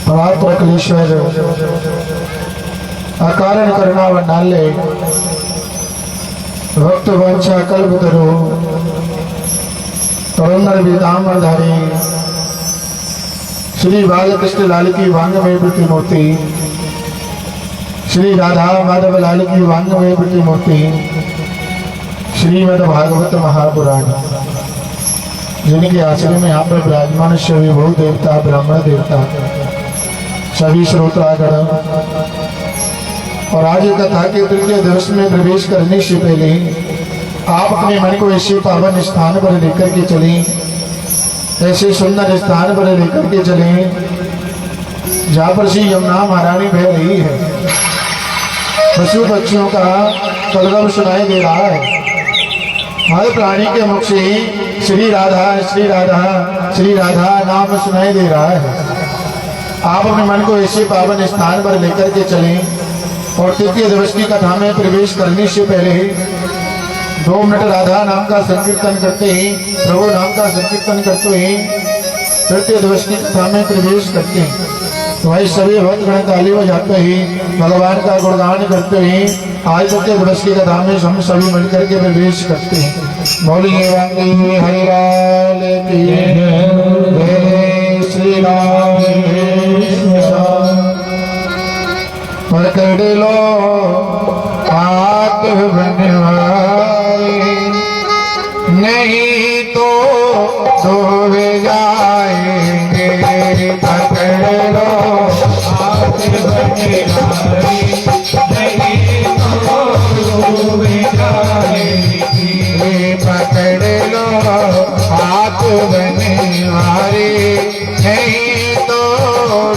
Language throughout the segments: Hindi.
महात्मा कलीश्वर अकारण करना वनाले भक्त वंशा कल्प धरो तरुणर विदामधारी श्री बालकृष्ण लाल की वांग में प्रतिमूर्ति, श्री राधा माधव लाल की वांग में प्रतिमूर्ति, श्रीमद् भागवत महापुराण, जिनके आश्रय में यहाँ पर विराजमान सभी भू देवता ब्राह्मण देवता सभी श्रोतागण और आज कथा के तृतीय दिवस में प्रवेश करने से पहले आप अपने मन को ऐसे पावन स्थान पर लेकर के चलें, ऐसे सुंदर स्थान पर लेकर के चलें जहाँ पर श्री यमुना महारानी बह रही है। पशु पक्षियों का कलरव सुनाई दे रहा है। हर प्राणी के मुख से श्री राधा श्री राधा श्री राधा नाम सुनाई दे रहा है। आप अपने मन को ऐसे पावन स्थान पर लेकर के चलें और तृतीय दिवस की कथा में प्रवेश करने से पहले 2 मिनट राधा नाम का संकीर्तन करते ही, प्रभु नाम का संकीर्तन करते ही तृतीय दिवस की कथा में प्रवेश करते हैं। तो भाई सभी भक्त गण ताली बजाते ही भगवान का गुणगान करते ही आज तृतीय दिवस की कथा में हम सभी मिलकर के प्रवेश करते हैं। बोलिए हरिलाल की जय, श्री राम पकड़ लो हाथ बनवाए, नहीं तो डूब जाएंगे। पकड़ लो हाथ बनवाए, नहीं तो डूब जाएंगे। पकड़ लो हाथ बनवाए, नहीं तो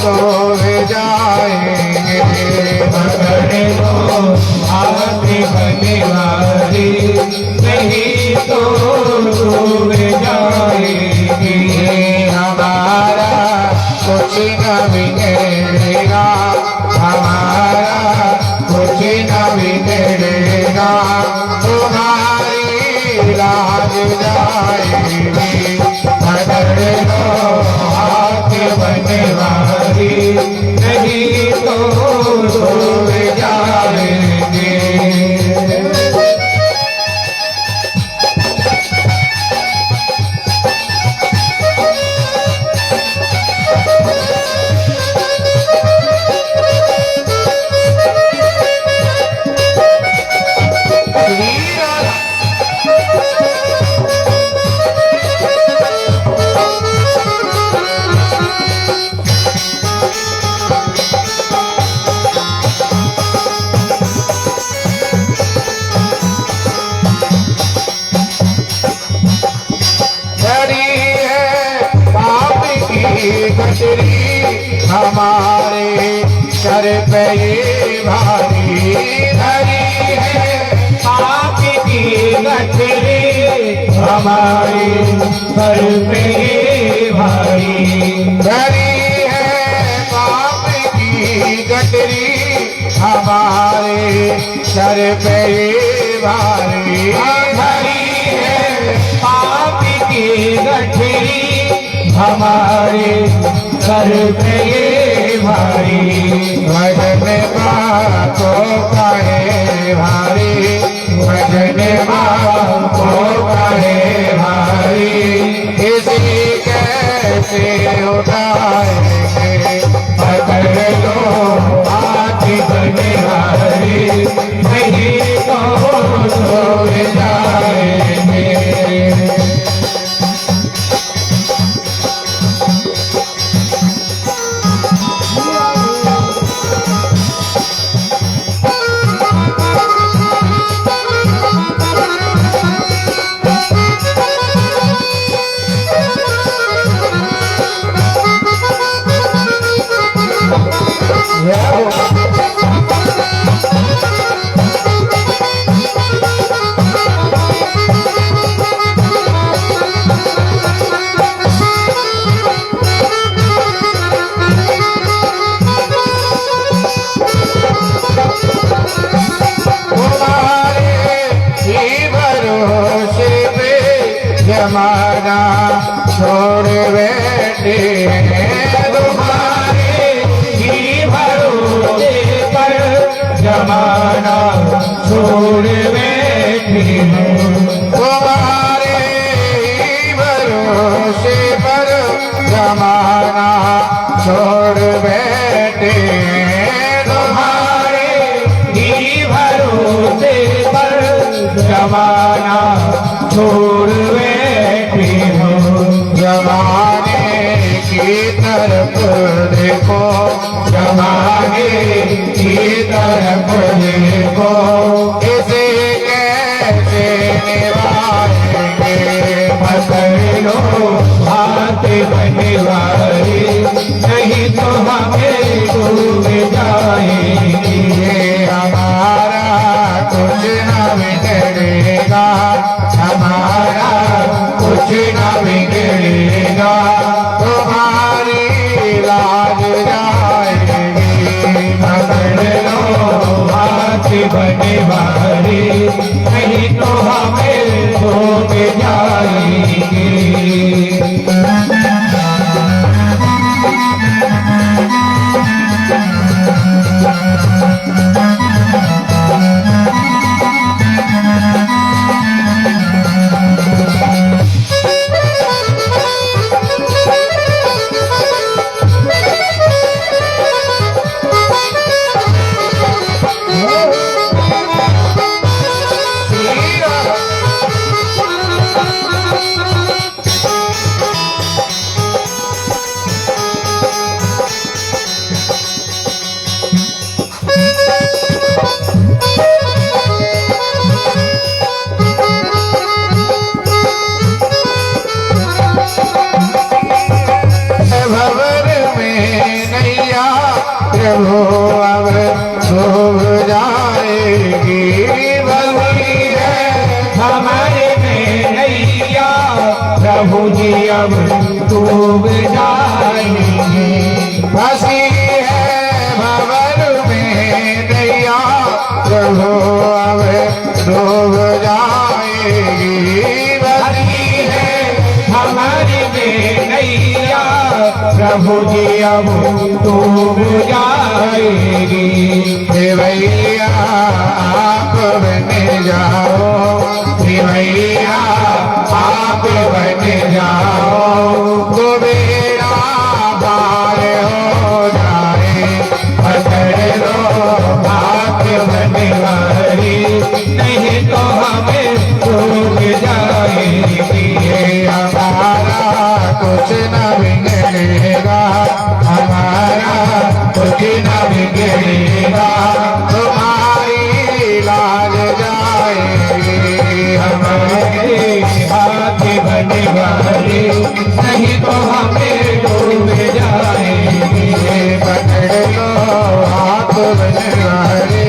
डूब जाएंगे। पकड़ लो हाथ बनवाए, नहीं तो डूब जाएंगे। हमारा कुछ न बिगड़ेगा, हमारा कुछ न बिगड़ेगा, तुम्हारी लाज जाएगी। पकड़ लो हाथ बनवाए, नहीं तो डूब जाएंगे। हमारे सर पे ये भारी धरी है, पाप की गठरी हमारे सर पे ये भारी धरी है। पाप की गठरी हमारे सर पे ये भारी धरी है। पाप की गठरी हमारे सर पे ये भारी। भजन माँ को कहे भारी, भजन माँ को कहे भारी, इसी कैसे उठाएंगे। पकड़ लो हाथ बनवाए, नहीं तो डूब जाएंगे। जमाना छोड़ बैठे हैं, तुम्हारे जमाना छोड़ बैठे तुम्हारे ही भरोसे पर जमाना छोड़ बैठे हो जमाने की तरफ देखो जमाने की तरफ देखो इसे कैसे निभाएंगे पकड़ लो हाथ बनिवारे नहीं तो हमें डूब जाएंगे ये हमारा कुछ न बिगड़ेगा हमारा कुछ न बिगड़ेगा तुम्हारी लाज जाएगी पकड़ लो हाथ बनिवारे नहीं तो हमें डूब जाएंगे प्रभु अब डूब जाएगी बलि है हमारे में नैया प्रभु जी अब डूब जाएगी फंसी है भंवर में नैया प्रभु अब डूब जाएगी बलि है हमारे में नैया प्रभु जी अब डूब जाएगी हे भैया आप बन जाओ हे भैया आप बन जाओ तो बेड़ा पार हो जाए पकड़ लो आप बनवारी नहीं तो हमें डूब जाएगी ये हमारा कुछ न बिगड़ेगा हमारा कुछ न बिगड़ेगा तुम्हारी लाज जाएगी हमारे हाथ बनवारे नहीं तो हमें डूब जाएंगे पकड़ लो हाथ बनवारे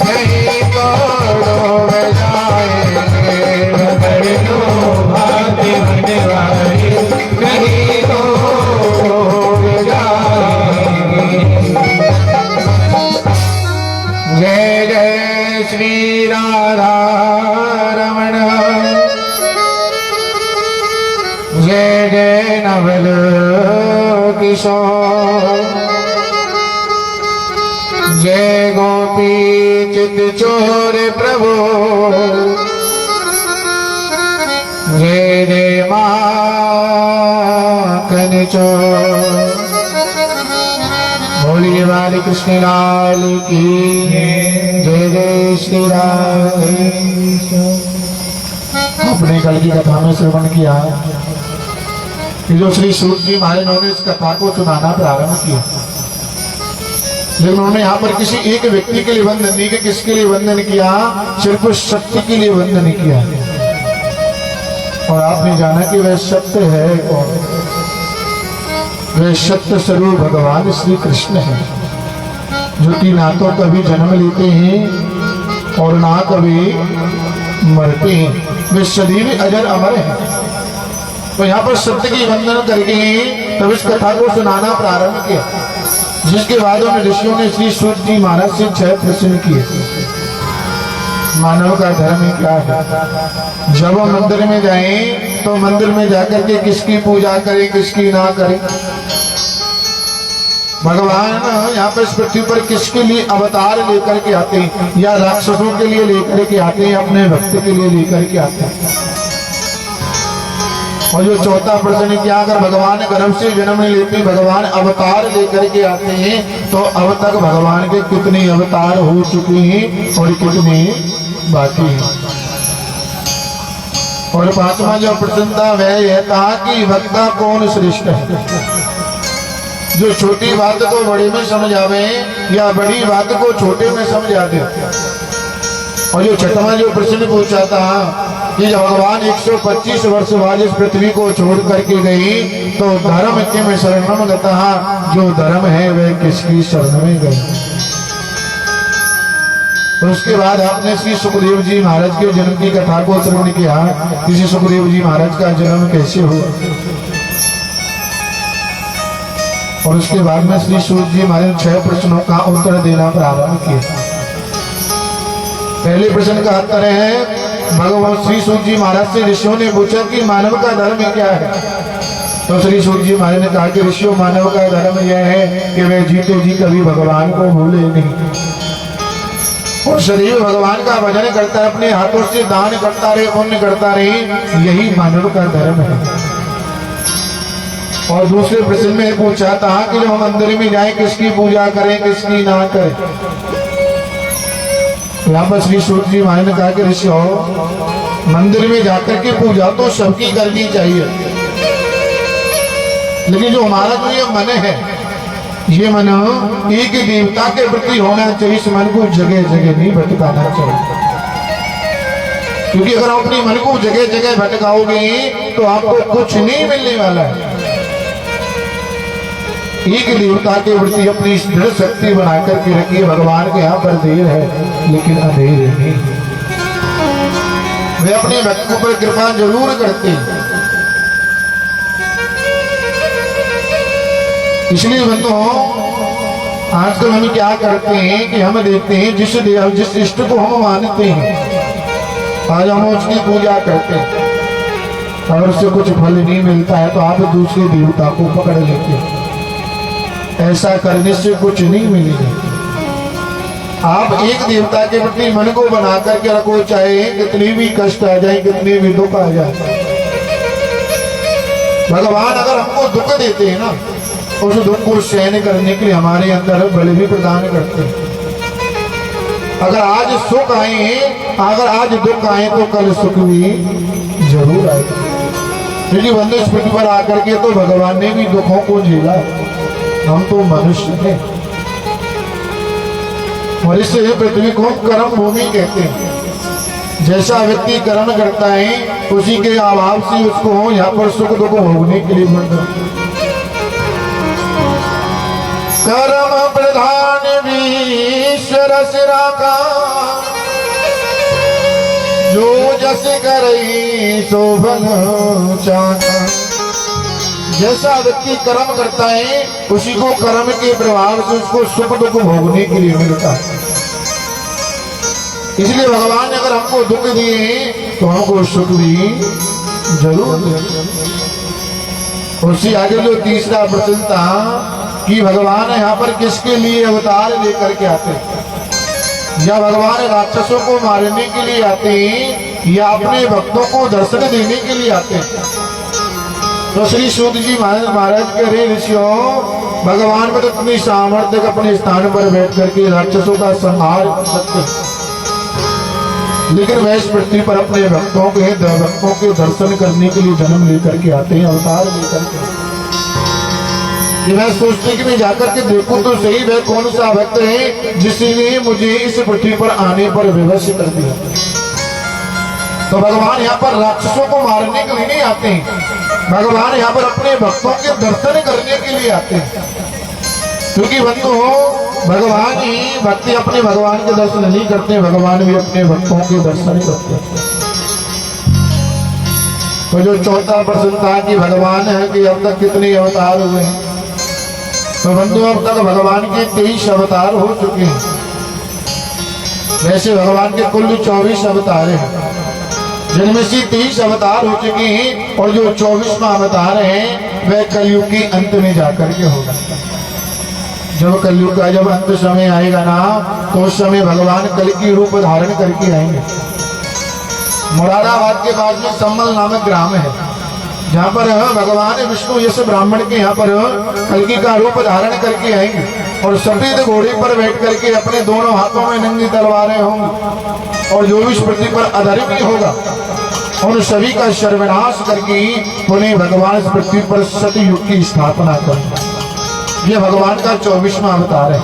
नहीं तो डूब जाएंगे पकड़ लो हाथ बनवारे नहीं तो जय जय श्री राधा रमण जय जय नवल किशोर जय गोपी चित चोर प्रभु जय जय माखन चोर बोलिए वाले कृष्ण लाल की जय जय श्री राम। अपने कल की कथा में श्रवण किया कि जो श्री सूत जी महाराज ने इस कथा को सुनाना प्रारंभ किया लेकिन उन्होंने यहाँ पर किसी एक व्यक्ति के लिए वंदन नहीं किया किसके लिए वंदन किया सिर्फ उस शक्ति के लिए वंदन किया और आपने जाना कि वह सत्य है कौन वह सत्य स्वरूप भगवान श्री कृष्ण है जो कि ना तो कभी जन्म लेते हैं और ना कभी मरते हैं वे सदैव अजर अमर हैं। तो यहाँ पर सत्य की वंदन करके तब इस कथा को सुनाना प्रारंभ किया जिसके बाद उन ऋषियों ने श्री सूत जी महाराज से 6 प्रश्न किए। मानव का धर्म क्या है जब हम मंदिर में जाएं तो मंदिर में जाकर के किसकी पूजा करें किसकी ना करें भगवान यहाँ पर इस पृथ्वी पर किसके लिए अवतार लेकर के आते हैं या राक्षसों के लिए लेकर के आते हैं अपने भक्त के लिए लेकर के आते हैं। और जो चौथा प्रश्न क्या, अगर भगवान गर्भ से जन्म नहीं लेते, भगवान अवतार लेकर के आते हैं, तो अब तक भगवान के कितने अवतार हो चुके हैं और कितने बाकी हैं। और पांचवा जो प्रश्न था वह यह था कि वक्ता कौन श्रेष्ठ है, जो छोटी बात को बड़े में समझ आवे या बड़ी बात को छोटे में समझ आते। और जो छठवां जो प्रश्न पूछा था कि जब भगवान 125 वर्ष बाद इस पृथ्वी को छोड़ करके गई तो धर्म किम शरणम गतः, जो धर्म है वह किसकी शरण में गई। और उसके बाद आपने श्री सुखदेव जी महाराज के जन्म की कथा को श्रवण किया, किसी सुखदेव जी महाराज का जन्म कैसे हुआ। और उसके बाद में श्री सूत जी महाराज 6 प्रश्नों का उत्तर देना प्रारंभ किया। पहले प्रश्न का उत्तर है, भगवान श्री सूत जी महाराज से ऋषियों ने पूछा कि मानव का धर्म क्या है। तो श्री सूत जी महाराज ने कहा कि ऋषियों, मानव का धर्म यह है कि वह जीते जी कभी भगवान को भूले नहीं और शरीर भगवान का भजन करता है, अपने हाथों से दान करता रहे, पुण्य करता रहे, यही मानव का धर्म है। और दूसरे प्रश्न में पूछा था कि जब हम मंदिर में जाए किसकी पूजा करें किसकी ना करें। यहाँ पर श्री सूत जी महाराज ने कहा कि ऋषियों, मंदिर में जाकर के पूजा तो सबकी करनी चाहिए, लेकिन जो हमारा जो ये मन है, ये मन एक ही देवता के प्रति होना चाहिए। इस मन को जगह जगह नहीं भटकाना चाहिए, क्योंकि अगर आप अपने मन को जगह जगह भटकाओगे तो आपको कुछ नहीं मिलने वाला है। एक देवता के प्रति अपनी दृढ़ शक्ति बना करके रखिए। भगवान के यहाँ पर देर है लेकिन अंधेर नहीं, वे अपने भक्तों पर कृपा जरूर करते हैं। इसलिए बंधुओं, आजकल हम क्या करते हैं कि हम देखते हैं जिस इष्ट को हम मानते हैं, आज हम उसकी पूजा करते हैं, अगर उससे कुछ फल नहीं मिलता है तो आप दूसरे देवता को पकड़ लेते हैं। ऐसा करने से कुछ नहीं मिलेगा। आप एक देवता के प्रति मन को बना करके रखो, चाहे कितनी भी कष्ट आ जाए, कितने भी दुख आ जाए। भगवान अगर हमको दुख देते हैं ना, उस दुख को सहन करने के लिए हमारे अंदर बल भी प्रदान करते हैं। अगर आज सुख आए, अगर आज दुख आए तो कल सुख भी जरूर आएगा। क्योंकि बंदे इस पृथ्वी पर आकर के तो भगवान ने भी दुखों को झेला, हम तो मनुष्य हैं। और इस पृथ्वी को कर्म भूमि कहते हैं। जैसा व्यक्ति कर्म करता है उसी के अभाव से उसको यहाँ पर सुख दुख भोगने के लिए मिलता है। कर्म प्रधान ईश्वर सिरा का, जो जस करई सो भल चाहा। जैसा व्यक्ति कर्म करता है उसी को कर्म के प्रभाव से उसको सुख दुख भोगने के लिए मिलता है। इसलिए भगवान ने अगर हमको दुख दिए तो हमको सुख भी जरूर देंगे। उसी आगे जो तीसरा प्रश्न था कि भगवान यहाँ पर किसके लिए अवतार लेकर के आते हैं, या भगवान राक्षसों को मारने के लिए आते हैं या अपने भक्तों को दर्शन देने के लिए आते हैं। तो श्री सूत जी महाराज कह रहे, ऋषियों, भगवान में तो इतनी सामर्थ्य अपने स्थान पर बैठ करके राक्षसों का संहार कर सकते, लेकिन वह इस पृथ्वी पर अपने भक्तों के दर्शन करने के लिए जन्म लेकर के आते हैं, अवतार लेकर के। मैं सोचते कि मैं जाकर के देखूं तो सही वह कौन सा भक्त है जिसने मुझे इस पृथ्वी पर आने पर विवश कर दिया। तो भगवान यहाँ पर राक्षसों को मारने के लिए नहीं आते हैं, भगवान यहाँ पर अपने भक्तों के दर्शन करने के लिए आते हैं। क्योंकि बंधुओं, भगवान ही भक्ति अपने भगवान के दर्शन नहीं करते, भगवान भी अपने भक्तों के दर्शन करते हैं। तो जो चौथा प्रश्न था कि भगवान है कि अब तक कितने अवतार हुए हैं, तो बंधुओं अब तक भगवान के 23 अवतार हो चुके हैं। वैसे भगवान के कुल 24 अवतार हैं, जिनमें से 23 अवतार हो चुके हैं और जो 24वां अवतार है वह कलयुग के अंत में जाकर के होगा। जब कलयुग का जब अंत समय आएगा ना, तो उस समय भगवान कल की रूप धारण करके आएंगे। मुरादाबाद के पास में सम्मल नामक ग्राम है, यहाँ पर भगवान विष्णु यश ब्राह्मण के यहाँ पर कल्कि का रूप धारण करके आएंगे और सफेद घोड़े पर बैठ करके अपने दोनों हाथों में नंगी तलवारें होंगी और जो भी इस पृथ्वी पर अधर्मी होगा उन सभी का सर्वनाश करके पुनः भगवान इस पृथ्वी पर सतयुग की स्थापना करेंगे। यह भगवान का 24वां अवतार है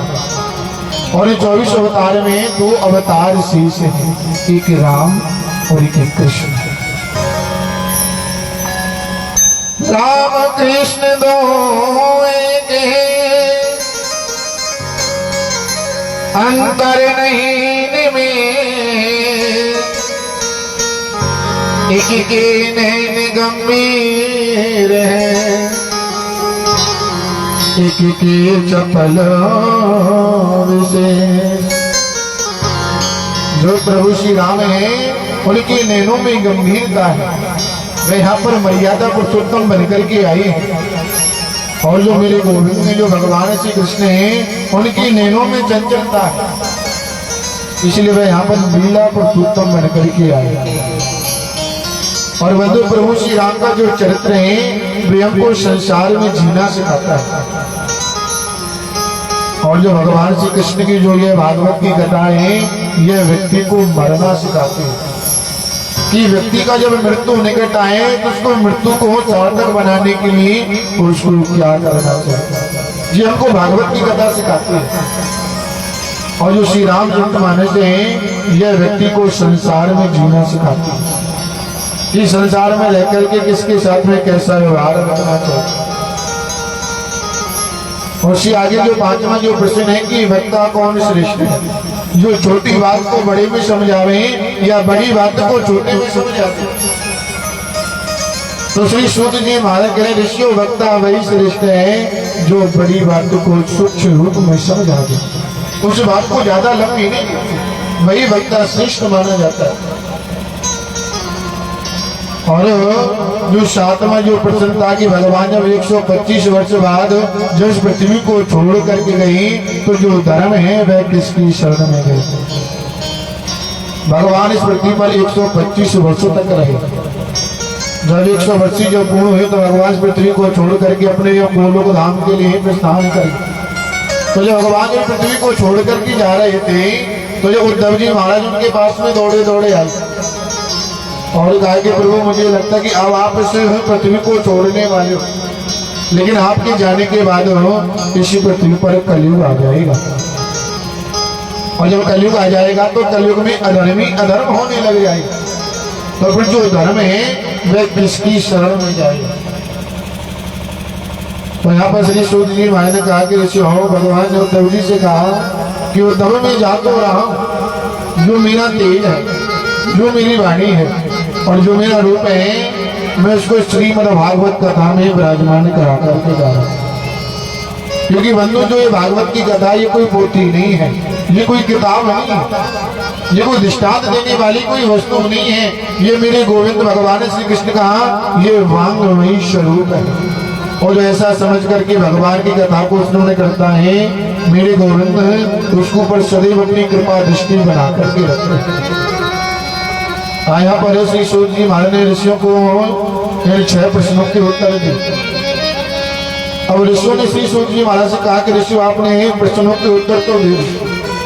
और ये 24 अवतार में 2 अवतार शेष हैं, एक राम और एक कृष्ण। राम कृष्ण दो एक हैं, अंतर नहीं में, एक के नैन गंभीर है, एक के चपल विशेष। जो प्रभु श्री राम है उनके नैनों में गंभीरता है, वे यहाँ पर मर्यादा पुरुषोत्तम बनकर के आए हैं। और जो मेरे गोविंद में जो भगवान श्री कृष्ण हैं उनकी नैनों में चंचलता है, इसलिए वे यहाँ पर लीला पुरुषोत्तम बनकर के आए। और बंधु प्रभु श्री राम का जो चरित्र है वे हमको संसार में जीना सिखाता है। और जो भगवान श्री कृष्ण की जो ये भागवत की कथा है यह व्यक्ति को मरना सिखाती है कि व्यक्ति का जब मृत्यु निकट आए तो उसको मृत्यु को सार्थक बनाने के लिए उसको क्या करना चाहिए, ये हमको भागवत की कथा सिखाती है। और जो श्री रामचरित मानस है यह व्यक्ति को संसार में जीना सिखाती है कि संसार में रहकर के किसके साथ में कैसा व्यवहार रखना चाहिए। और श्री आगे जो 5वां जो प्रश्न है कि वक्ता कौन श्रेष्ठ है, जो छोटी बात को बड़े में समझावे या बड़ी बात को छोटे में समझावे। तो श्री सूत जी महाराज कह रहे ऋषियों वक्ता वही श्रेष्ठ है जो बड़ी बात को सूक्ष्म रूप में समझा दे, उस बात को ज्यादा लंबी नहीं, वही वक्ता श्रेष्ठ माना जाता है। और जो 7वां जो प्रश्न था कि भगवान जब 125 वर्ष बाद जब इस पृथ्वी को छोड़ करके गई तो जो धर्म है वह किसकी शरण में गए। भगवान इस पृथ्वी पर 125 वर्षों तक रहे। जब 100 वर्ष जब पूर्ण हुए तो भगवान इस पृथ्वी को छोड़ करके अपने गोलोक धाम के लिए प्रस्थान करे। तो जब भगवान इस पृथ्वी को छोड़ करके जा रहे थे तो जब उद्धव जी महाराज उनके पास में दौड़े दौड़े आए और कहा कि प्रभु मुझे लगता है कि अब आप इस पृथ्वी को छोड़ने वाले हो, लेकिन आपके जाने के बाद इसी पृथ्वी पर कलयुग आ जाएगा और जब कलयुग आ जाएगा तो कलयुग में अधर्मी अधर्म होने लग जाएगा, तो फिर जो धर्म है वह किसकी शरण में जाएगा। तो यहाँ पर श्री सूत जी महाराज ने कहा कि ऋषि हो भगवान ने उद्धव जी से कहा कि उद्धव में जा तो रहा हूं, जो मेरा तेज है, जो मेरी वाणी है और जो मेरा रूप है मैं उसको श्रीमद् भागवत कथा में विराजमान करा करके जा रहा हूँ। क्योंकि बंधु जो ये भागवत की कथा ये कोई पोथी नहीं है, ये कोई किताब नहीं है, ये कोई दृष्टांत देने वाली कोई वस्तु नहीं है, ये मेरे गोविंद भगवान श्री कृष्ण का ये वांग्मयी स्वरूप है। और जो ऐसा समझ करके भगवान की कथा को उन्होंने करता है मेरे गोविंद उसको पर सदैव अपनी कृपा दृष्टि बना करके रखते हैं। यहाँ पर श्री सूत जी महाराज ने ऋषियों को 6 प्रश्नों के उत्तर दिए। अब ऋषियों ने श्री सूत जी महाराज से कहा कि ऋषि आपने प्रश्नों के उत्तर तो दिए,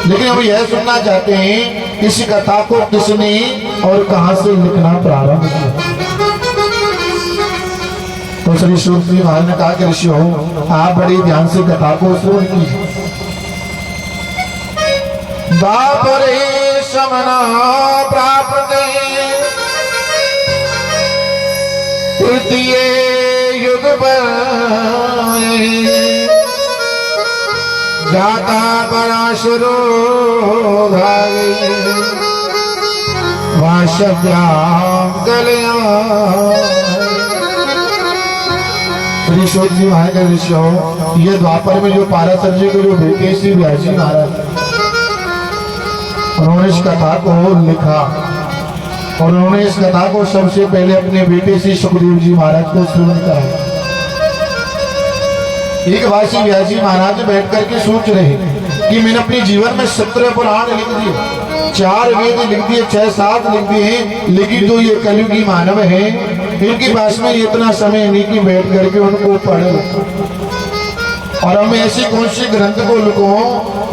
लेकिन अब यह सुनना चाहते हैं इस कथा को किसने और कहां से लिखना प्रारंभ किया। तो श्री सूत जी महाराज ने कहा कि ऋषि हो आप बड़े ध्यान से कथा को श्रवण कीजिए। दापरे समना प्राप्त तृतीय युग पर जाता पराशरो भागे वाशव्याम कल्याण। श्री सूत जी महाराज का ऋषि हो ये द्वापर में जो पाराशर जी के जो बेटे श्री व्यास जी महाराज उन्होंने इस कथा को लिखा और उन्होंने इस कथा को सबसे पहले अपने बेटे श्री सुखदेव जी महाराज को श्रवण कराया। एक बार श्री व्यास जी महाराज बैठ करके सोच रहे कि मैंने अपने जीवन में 17 पुराण लिख दिए, 4 वेद लिख दिए, 6-7 लिख दिए, लेकिन जो ये कलयुगी मानव है इनके पास में इतना समय नहीं कि बैठ करके उनको पढ़े, और हम ऐसी कौन सी ग्रंथ को लिखो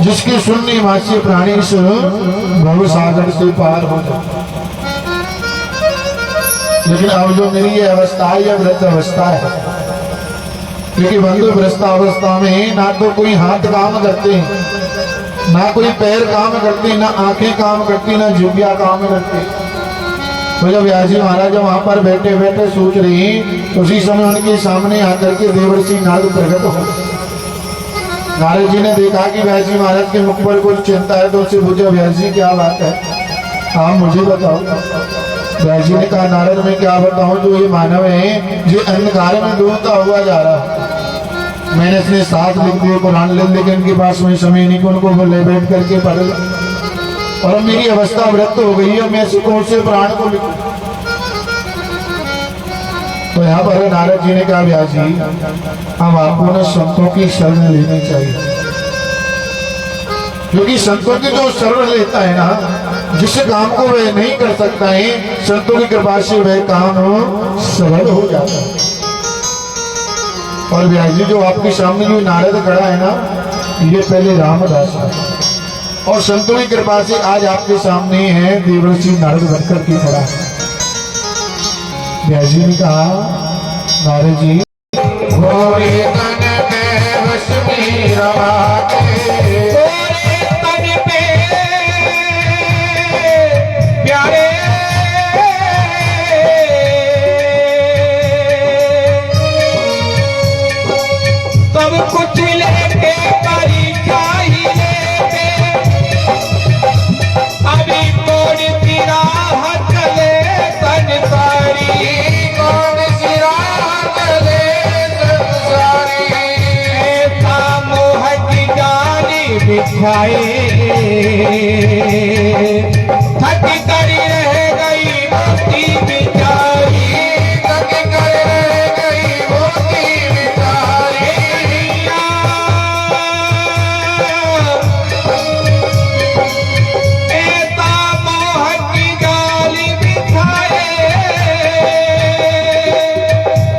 जिसकी सुनने वासी प्राणी इस भव सागर से पार हो जाए। लेकिन अब जो मेरी ये अवस्था है, यह वृद्ध अवस्था है, क्योंकि बंधु वृद्धावस्था में ना तो कोई हाथ काम करते, ना कोई पैर काम करती, ना आंखें काम करती, ना जिभ्या काम करती। तो जब व्यास जी महाराज वहां पर बैठे बैठे सोच रही, उसी समय उनके सामने आकर के देवर्षि नारद प्रकट हो। नारद जी ने देखा कि व्यास जी महाराज के मुख पर कुछ चिंता है, तो उससे पूछा, व्यास जी क्या बात है, हाँ मुझे बताओ। व्यास जी ने कहा, नारद मैं क्या बताऊं, जो ये मानव है जो अंधकार में डूबता हुआ जा रहा है। मैंने इसने साथ लिख दिए कुरान लिख, लेकिन इनके पास में समय नहीं कि उनको ले बैठ करके पढ़ लो, और मेरी अवस्था वृत्त हो गई है, मैं कौन से प्राण को लिखूं। तो यहाँ पर नारद जी ने कहा, व्यास जी हम आपको न संतों की शरण लेनी चाहिए, क्योंकि संतों की जो शरण लेता है ना, जिस काम को वह नहीं कर सकता है, संतों की कृपा से वह काम सरल हो जाता है। और व्यास जी जो आपके सामने जो नारद खड़ा है ना, ये पहले रामदास है, और संतों की कृपा से आज आपके सामने है देवर्षि नारद बनकर के खड़ा है। व्यास जी ने कहा, नारद जी घोरे तन पे वश में रमाते, घोरे तन पे प्यारे सब कुछ लेके परीक्षा ही लेते, अभी कौन सी राह चले संसारी, कौन सी राह चले संसारी, ऐसा मोह की जानी बिछाए, थक कर रह गई मोती बिचारी, थक कर रह गई मोती बिचारी। ऐसा मोह की जाली बिछाए,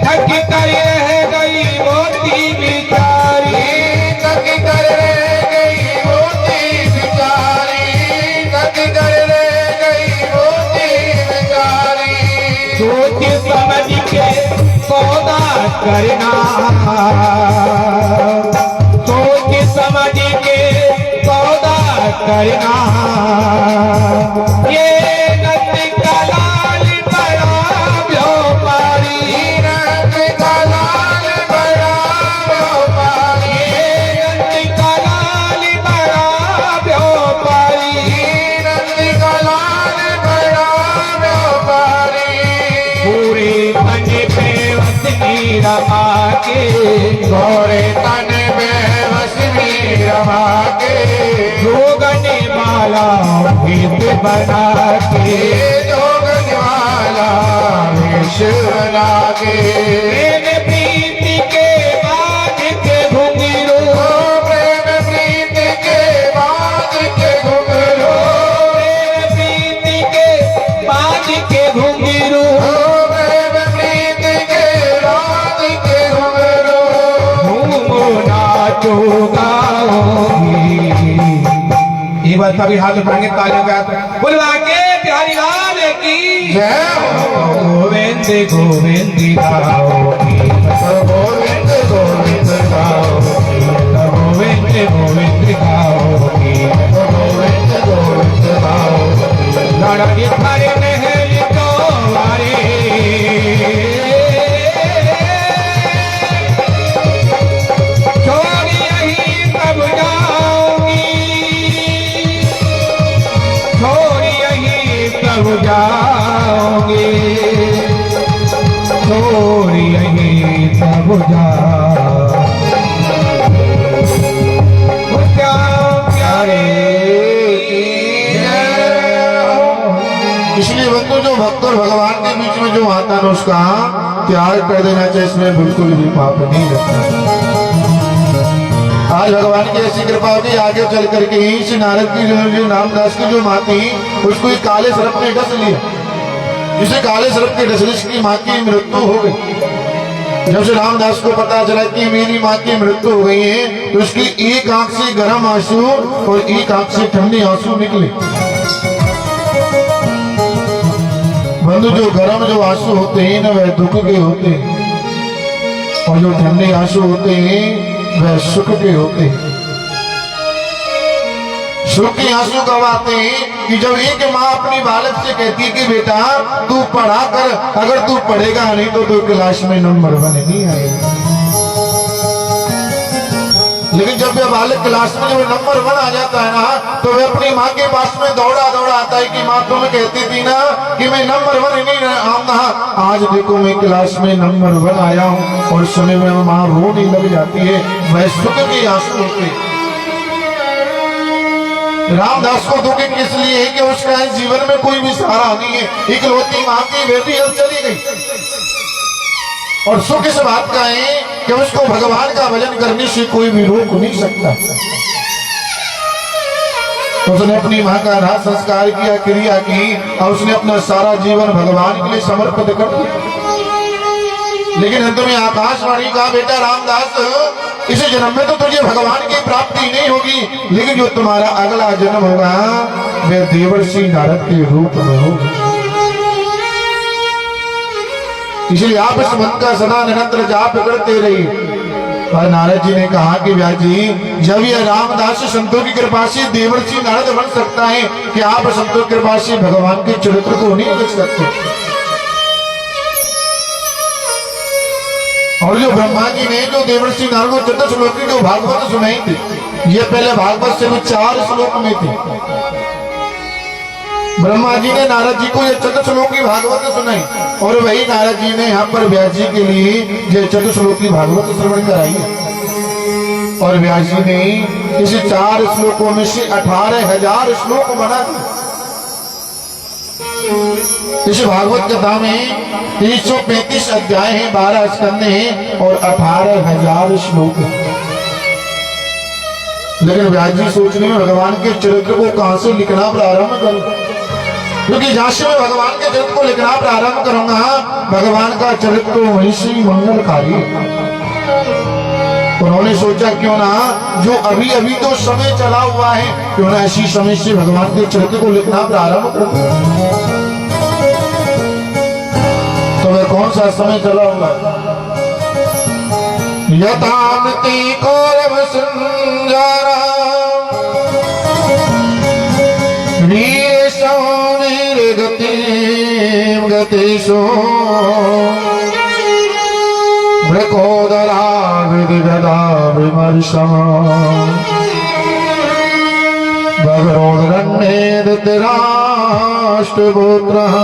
थक कर रह गई मोती बिचारी, थक कर रह गई मोती बिचारी, थक कर रह गई मोती बिचारी। सोच समझ के सौदा करना, सोच समझ के सौदा करना, ये नंद का लाल बड़ा व्यापारी, नंद का लाल बड़ा व्यापारी, ये नंद का लाल बड़ा व्यापारी, नंद का लाल बड़ा व्यापारी। पूरे तन पे वसनी रमा के, घोरे तन में वसनी रमा के, जोगने वाला भेद बना के, जोगन वाला वेश बना के, प्रेम प्रीति के बाज के घुंघरू, प्रेम प्रीति के बाज के घुंघरू, प्रेम प्रीति के बाज के घुंघरू, प्रेम प्रीति के बाज के घुंघरू। घूमो नाचो गाओगी। ये बात सभी हाथ उठाएंगे, तालियों का बुलवा के प्यारी लाल की जय हो। गोविंद गोविंद गाओगी, गोविंद गोविंद गाओगी, गोविंद गोविंद गाओगी, गोविंद गोविंद गाओगी। लड़की थारे महल द्वारे, छोड़ यही सब जाऊंगी, छोड़ यही सब जाऊंगी, छोड़ यही सब जाऊंगी। प्यारे इसलिए बंधु जो भक्त और भगवान के बीच में जो आता है उसका त्याग कर देना चाहिए, इसमें बिल्कुल भी पाप नहीं लगता। आज भगवान की ऐसी कृपा होगी, आगे चल करके इस नारद की जो नामदास की जो माँ थी, उसको एक काले सर्प ने डस लिया। जिसे काले सर्प के डसने की माँ की मृत्यु हो गई। जब से रामदास को पता चला कि मेरी माँ की मृत्यु हो गई है, तो उसकी एक आंख से गर्म आंसू और एक आंख से ठंडे आंसू निकले। बंधु, जो गर्म जो आंसू होते हैं ना, वह दुख के होते हैं, और जो ठंडे आंसू होते हैं वह सुख के होते हैं। सुख के आंसू कब आते हैं कि जब एक माँ अपनी बालक से कहती कि बेटा तू पढ़ा कर, अगर तू पढ़ेगा नहीं तो क्लास में नंबर 1 नहीं आएगा। लेकिन जब वह बालक क्लास में जब नंबर 1 आ जाता है ना, तो वह अपनी माँ के पास में दौड़ा दौड़ा आता है कि माँ तुम कहती थी ना कि मैं नंबर 1 नहीं आऊंगा, आज देखो मैं क्लास में नंबर 1 आया हूँ। और समय में माँ रोने लग जाती है। वह सुख के आंसू होते। रामदास को दुख इसलिए है कि उसका जीवन में कोई भी सहारा नहीं है। इकलौती माँ की बेटी अब चली गई। और सुख इस बात का है कि उसको भगवान का भजन करने से कोई भी रोक नहीं सकता। तो उसने अपनी माँ का राह संस्कार किया, क्रिया की, और उसने अपना सारा जीवन भगवान के लिए समर्पित कर दिया। लेकिन अंत में आकाशवाणी का बेटा रामदास, इस जन्म में तो तुझे भगवान की प्राप्ति नहीं होगी, लेकिन जो तुम्हारा अगला जन्म होगा वह देवर्षि नारद के रूप में होगा। इसलिए आप इस मन का सदा निरंतर जाप करते रहिए। और नारद जी ने कहा कि व्यास जी, जब यह रामदास संतों की कृपा से देवर्षि नारद बन सकता है कि आप संतों की कृपा से भगवान के चरित्र को नहीं लिख सकते। और जो ब्रह्मा जी ने जो देवर्षि नारद को चतुर्श्लोक की जो भागवत सुनाई थी, ये पहले भागवत से भी 4 श्लोक में थी। ब्रह्मा जी ने नारद जी को ये चतुर्श्लोक की भागवत सुनाई, और वही नारद जी ने यहाँ पर व्यास जी के लिए ये चतुर्श्लोक की भागवत श्रवण कराई। और व्यास जी ने इस 4 श्लोकों में से 18,000 श्लोक बना दिए। इस भागवत कथा में 335 अध्याय हैं, 12 स्कंद हैं और 18,000 श्लोक हैं। लेकिन व्यास जी सोचने में भगवान के चरित्र को कहां से लिखना प्रारंभ करूं, क्योंकि जहां से मैं भगवान के चरित्र को लिखना प्रारंभ करूंगा, भगवान का चरित्र वहीं से मंगलकारी। उन्होंने सोचा क्यों ना जो अभी अभी तो समय चला हुआ है, क्यों ना इसी समय से भगवान के चरित्र को लिखना प्रारंभ करूं। तो वह कौन सा समय चला हुआ है? यथामति कौरव संजारा वीरेशो गतिशो वृकोदरा विदिगदा विमर्शम भगरोदरण्ये धृतराष्ट्रपुत्रः।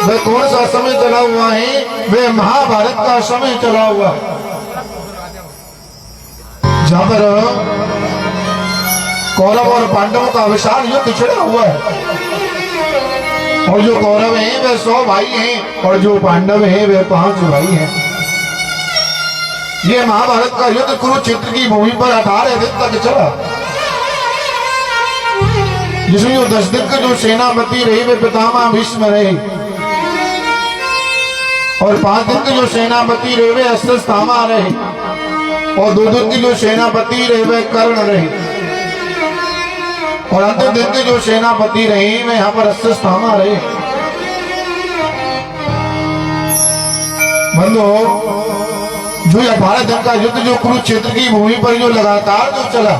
वह कौन सा समय चला हुआ है? वह महाभारत का समय चला हुआ है, जहां पर कौरव और पांडवों का विशाल युद्ध छिड़ा हुआ है। और जो कौरव हैं वे 100 भाई हैं, और जो पांडव हैं वे 5 भाई हैं। यह महाभारत का युद्ध कुरुक्षेत्र की भूमि पर 18 दिन तक चला, जिसमें जो 10 दिन के जो सेनापति रहे वे पितामह भीष्म रहे, और 5 दिन के जो सेनापति रहे वे अश्वत्थामा रहे, और 2 दिन के जो सेनापति रहे वे कर्ण रहे, और अंतिम दिन के जो सेनापति रहे वे यहाँ पर अश्वत्थामा रहे। बंधु, जो 18 दिन का युद्ध जो कुरुक्षेत्र की भूमि पर जो लगातार जो चला,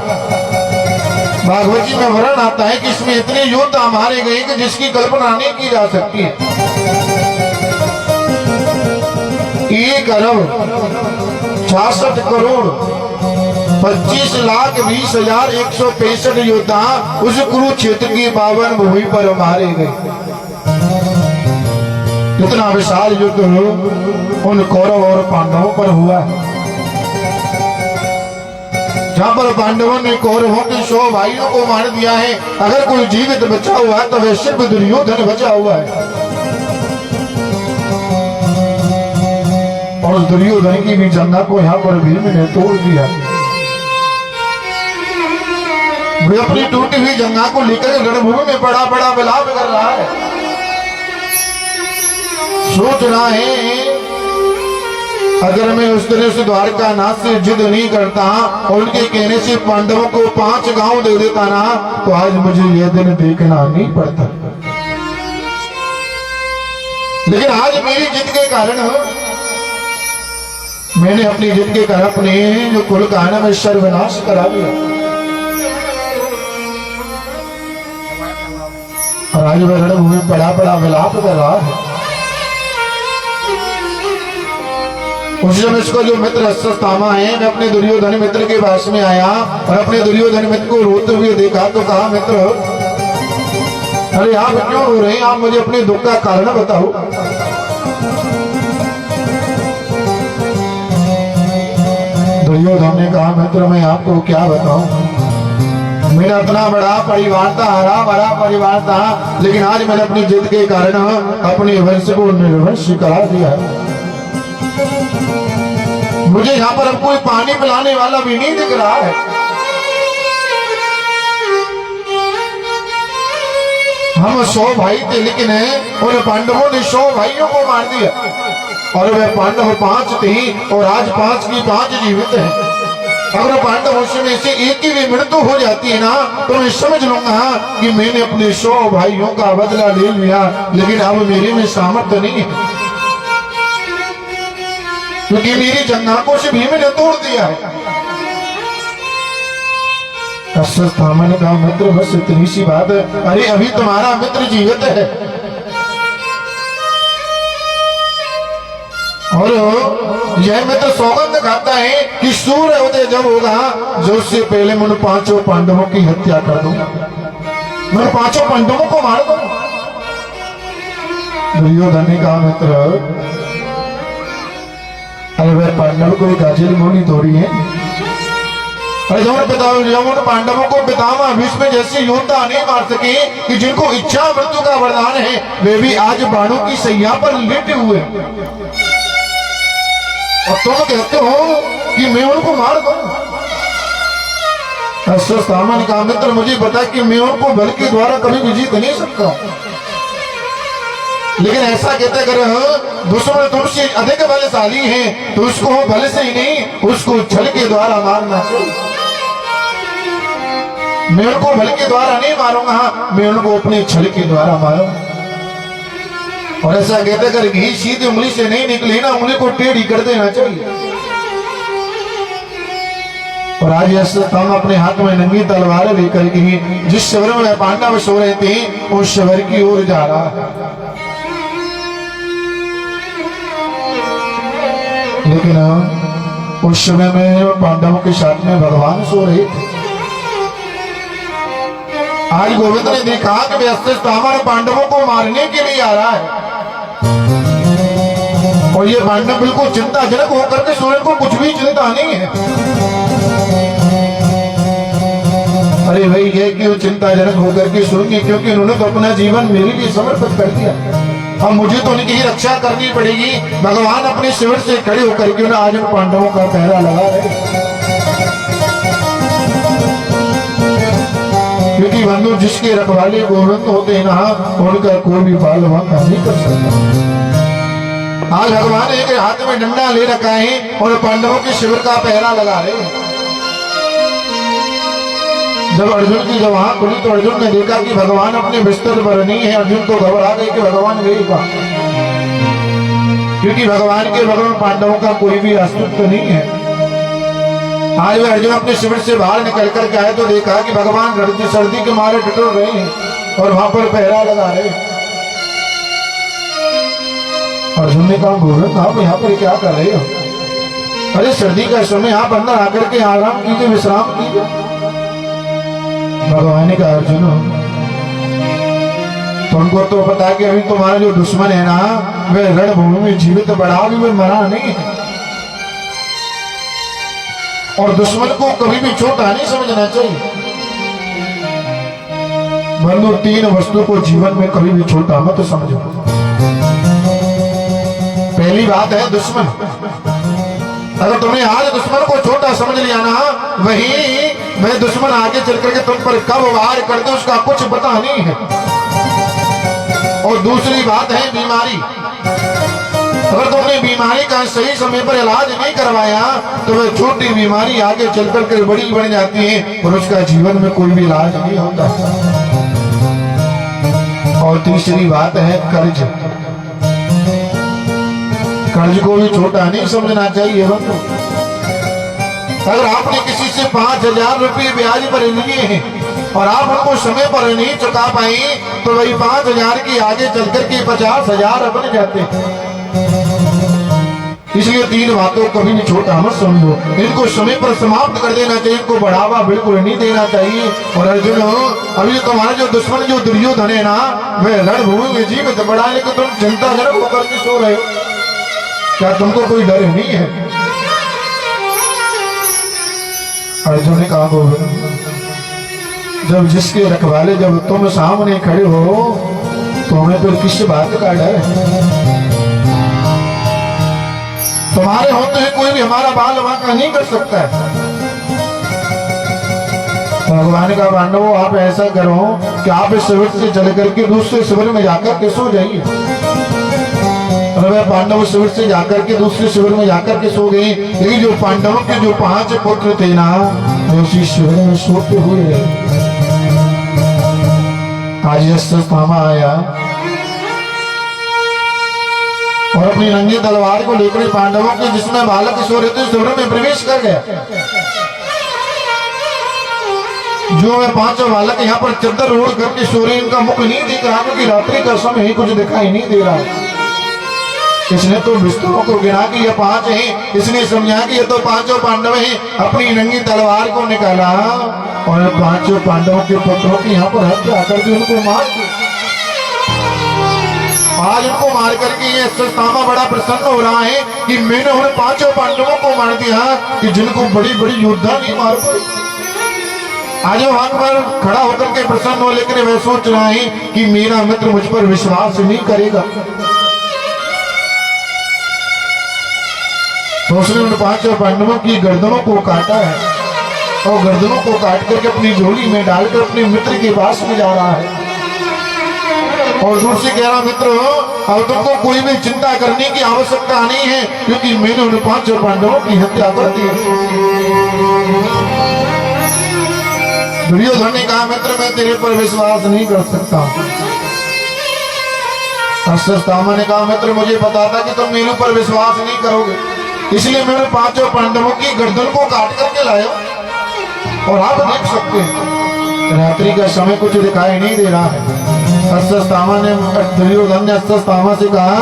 भागवत जी में वर्णन आता है कि इसमें इतने योद्धा मारे गए कि जिसकी कल्पना नहीं की जा सकती है। 1 अरब 66 करोड़ 25,20,165 योद्धा उस कुरुक्षेत्र की पावन भूमि पर मारे गए। इतना विशाल युद्ध उन कौरव और पांडवों पर हुआ है, जहां पर पांडवों ने कौरवों के 100 भाइयों को मार दिया है। अगर कोई जीवित बचा हुआ है तो वह सिर्फ दुर्योधन बचा हुआ है, और दुर्योधन की भी जंगा को यहाँ पर भीम ने तोड़ दिया। वे अपनी टूटी हुई जंगा को लेकर रणभूमि में बड़ा बड़ा विलाप कर रहा है। सोच रहा है अगर मैं उस दिन उस द्वारकानाथ से जिद नहीं करता और उनके कहने से पांडवों को 5 गांव दे देता ना, तो आज मुझे यह दिन देखना नहीं पड़ता। लेकिन आज मेरी जिद के कारण मैंने अपनी जिद के कारण अपने जो कुल का है में सर्वनाश करा दिया। और आज वह रणभूमि बड़ा बड़ा विलाप कर रहा है। उस समय इसको जो मित्र अश्वत्थामा है, मैं अपने दुर्योधन मित्र के पास में आया और अपने दुर्योधन मित्र को रोते हुए देखा तो कहा, मित्र अरे आप क्यों रो रहे हैं? आप मुझे अपने दुख का कारण बताओ। दुर्योधन ने कहा, मित्र मैं आपको क्या बताऊं, मेरा इतना बड़ा परिवार था, हरा भरा परिवार था, लेकिन आज मैंने अपनी जिद के कारण अपने वंश को निर्वंश करा दिया। मुझे यहाँ पर अब कोई पानी पिलाने वाला भी नहीं दिख रहा है। हम 100 भाई थे, लेकिन उन पांडवों ने 100 भाइयों को मार दिया और वे पांडव 5 थे और आज 5 की 5 जीवित हैं। अगर पांडवों में से एक की भी मृत्यु हो जाती है ना, तो मैं समझ लूंगा कि मैंने अपने 100 भाइयों का बदला ले लिया। लेकिन अब मेरे में सामर्थ्य नहीं है, क्योंकि मेरी जंगा को से भीम ने तोड़ दिया है। अश्वत्थामा ने कहा, मित्र बस इतनी सी बात है। अरे अभी तुम्हारा मित्र जीवित है और यह मित्र सौगंध खाता है कि सूर्य उदय जब होगा, जो उससे पहले मैं 5 पांडवों की हत्या कर दूंगा, मैं 5 पांडवों को मार दूंगा। दुर्योधन ने कहा, मित्र अरे वह पांडव कोई गाजिल मुनि थोड़ी है। अरे जब पांडवों को पितामह भीष्म जैसे योद्धा नहीं मार सके कि जिनको इच्छा मृत्यु का वरदान है, वे भी आज बाणों की सैया पर लेटे हुए, और तुम कहते हो कि मैं उनको मार दूं। अश्वत्थामा ने कहा, मित्र मुझे पता कि मैं उनको बल के द्वारा कभी भी जीत नहीं सकता, लेकिन ऐसा कहते अगर दुश्मन तुमसे अधिक बलशाली है तो उसको बल से ही नहीं, उसको छल के द्वारा मारना चाहिए। मैं उनको बल के द्वारा नहीं मारूंगा, मैं उनको अपने छल के द्वारा मारूंगा। और ऐसा कहते अगर घी सीधी उंगली से नहीं निकली ना, उंगली को टेढ़ी कर देना चाहिए। और आज अश्वत्थामा अपने हाथ में नंगी तलवार लेकर के जिस शिविर में पांडव सो रहे थे उस शिविर की ओर जा रहा है। लेकिन उस समय में पांडवों के साथ में भगवान सो रहे थे। आज गोविंद ने देखा कि अश्वत्थामा पांडवों को मारने के लिए आ रहा है और ये पांडव बिल्कुल चिंताजनक होकर के सूर्य को कुछ भी चिंता नहीं है। अरे भाई ये कि वो चिंताजनक होकर के सोएंगे, क्योंकि उन्होंने तो अपना जीवन मेरे लिए समर्पित कर दिया। अब मुझे तो उनकी ही रक्षा करनी पड़ेगी। भगवान अपने शिविर से खड़े होकर के उन्हें आज उन पांडवों का पहरा लगा रहे, क्योंकि बंधु जिसके रखवाले गोविंद होते हैं ना, उनका कोई भी बाल वाका नहीं कर सकता। आज भगवान एक हाथ में डंडा ले रखा है और पांडवों के शिविर का पहरा लगा रहे हैं। जब अर्जुन की जब आंख खुली तो अर्जुन ने देखा कि भगवान अपने बिस्तर पर नहीं है। अर्जुन तो घबरा गए कि भगवान गए कहां, क्योंकि भगवान के बगल में पांडवों का कोई भी अस्तित्व नहीं है। आज वे अर्जुन अपने शिविर से बाहर निकल कर के आए तो देखा कि भगवान सर्दी के मारे ठिठुर रहे हैं और वहां पर पहरा लगा रहे। अर्जुन ने कहा, गोविंद आप यहाँ पर क्या कर रहे हो? अरे सर्दी का समय आप अंदर आकर के आराम कीजिए, विश्राम कीजिए। भगवान ने कहा, अर्जुन तुमको तो पता है कि अभी तुम्हारा जो दुश्मन है ना, वह रणभूमि में जीवित बड़ा भी वह मरा नहीं है, और दुश्मन को कभी भी छोटा नहीं समझना चाहिए। बंधु 3 वस्तु को जीवन में कभी भी छोटा मत समझो। पहली बात है दुश्मन। अगर तुमने आज दुश्मन को छोटा समझ लिया ना, वही मैं दुश्मन आगे चल करके तुम पर कब वार कर दे उसका कुछ पता नहीं है। और दूसरी बात है बीमारी। अगर तुमने बीमारी का सही समय पर इलाज नहीं करवाया तो वह छोटी बीमारी आगे चलकर कर बड़ी बन जाती है और उसका जीवन में कोई भी इलाज नहीं होता। और तीसरी बात है कर्ज। कर्ज को भी छोटा नहीं समझना चाहिए बंधु। अगर आपने किसी से 5,000 रुपये ब्याज पर लिए हैं और आप उनको समय पर नहीं चुका पाई तो वही 5,000 की आगे चलकर के 50,000 बन जाते हैं। इसलिए 3 बातों को कभी भी छोटा मत समझो, इनको समय पर समाप्त कर देना चाहिए, इनको बढ़ावा बिल्कुल नहीं देना चाहिए। और अर्जुन, अभी तुम्हारा जो दुश्मन जो दुर्योधन है ना, वह रणभूमि में जीवित बड़ा, लेकिन तुम चिंताजनक होकर के सो रहे हो। क्या तुमको कोई डर नहीं है? अर्जुन ने कहा, गोविंद, जब जिसके रखवाले जब तुम सामने खड़े हो तो हमें फिर किस बात का डर है? तुम्हारे होते हैं कोई भी हमारा बाल वाका नहीं कर सकता है। भगवान का पांडवों, आप ऐसा करो कि आप इस शिविर से चल करके दूसरे शिविर में जाकर के सो जाइए। पांडव शिविर से जाकर के दूसरे शिविर में जाकर के सो गए, लेकिन जो पांडवों के जो 5 पुत्र थे ना, उसी शिविर में सोते हुए आज अश्वत्थामा आया और अपनी नंगी तलवार को लेकर पांडवों के जिसमें बालक सो रहे थे शिविर में प्रवेश कर गया। जो वे 5 बालक यहाँ पर चद्दर ओढ़ करके सो रहे, इनका मुख नहीं दिख रहा क्योंकि रात्रि का समय ही कुछ दिखाई नहीं दे रहा। इसने तो बिस्तरों को गिना कि ये 5 हैं, इसने समझा कि ये तो 5 पांडव हैं। अपनी नंगी तलवार को निकाला और 5 पांडवों के पुत्रों की यहाँ पर हत्या करके उनको मार दिया। आज उनको मार करके ये अश्वत्थामा बड़ा प्रसन्न हो रहा है कि मैंने उन 5 पांडवों को मार दिया कि जिनको बड़ी बड़ी योद्धा नहीं मार पाई। आज वहां पर खड़ा होकर के प्रसन्न हो, लेकिन वह सोच रहा है कि मेरा मित्र मुझ पर विश्वास नहीं करेगा। तो उसने उन 5 पांडवों की गर्दनों को काटा है और गर्दनों को काट करके अपनी झोली में डालकर अपने मित्र के पास में जा रहा है और दूर से कह रहा, मित्र, अब तुमको कोई भी चिंता करने की आवश्यकता नहीं है क्योंकि मैंने उन 5 पांडवों की हत्या कर दी। दुर्योधन ने कहा, मित्र, मैं तेरे पर विश्वास नहीं कर सकता। अश्वत्थामा ने कहा, मित्र, मुझे पता था कि तुम मेरे ऊपर विश्वास नहीं करोगे, इसलिए मैंने 5 पांडवों की गर्दन को काट करके लाया। और आप देख सकते हैं रात्रि का समय कुछ दिखाई नहीं दे रहा है। अश्वत्थामा ने दुर्योधन ने अश्वत्थामा से कहा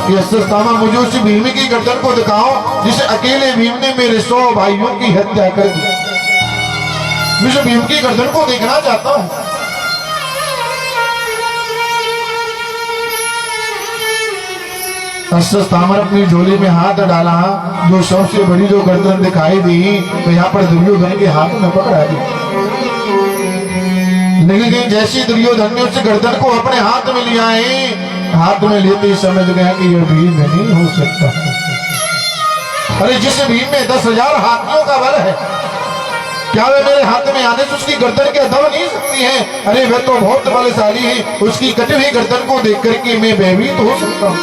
कि अश्वत्थामा, मुझे उस भीम की गर्दन को दिखाओ जिसे अकेले भीम ने मेरे 100 भाइयों की हत्या कर दी। मैं उस भीम की गर्दन को देखना चाहता हूं। अश्वत्थामा ने अपनी झोली में हाथ डाला, जो सबसे बड़ी जो गर्दन दिखाई दी तो यहाँ पर दुर्योधन के हाथ में पकड़ा दी। लेकिन जैसी दुर्योधन ने उस गर्दन को अपने हाथ में लिया है, हाथ में लेते ही समझ गया कि यह भीम नहीं हो सकता। अरे जिस भीम में 10,000 हाथियों का बल है, क्या वे मेरे हाथ में आने से उसकी गर्दन के दब नहीं सकती है? अरे वह तो बहुत बलशाली है, उसकी कटी हुई गर्दन को देख करके मैं भयभीत हो सकता हूँ।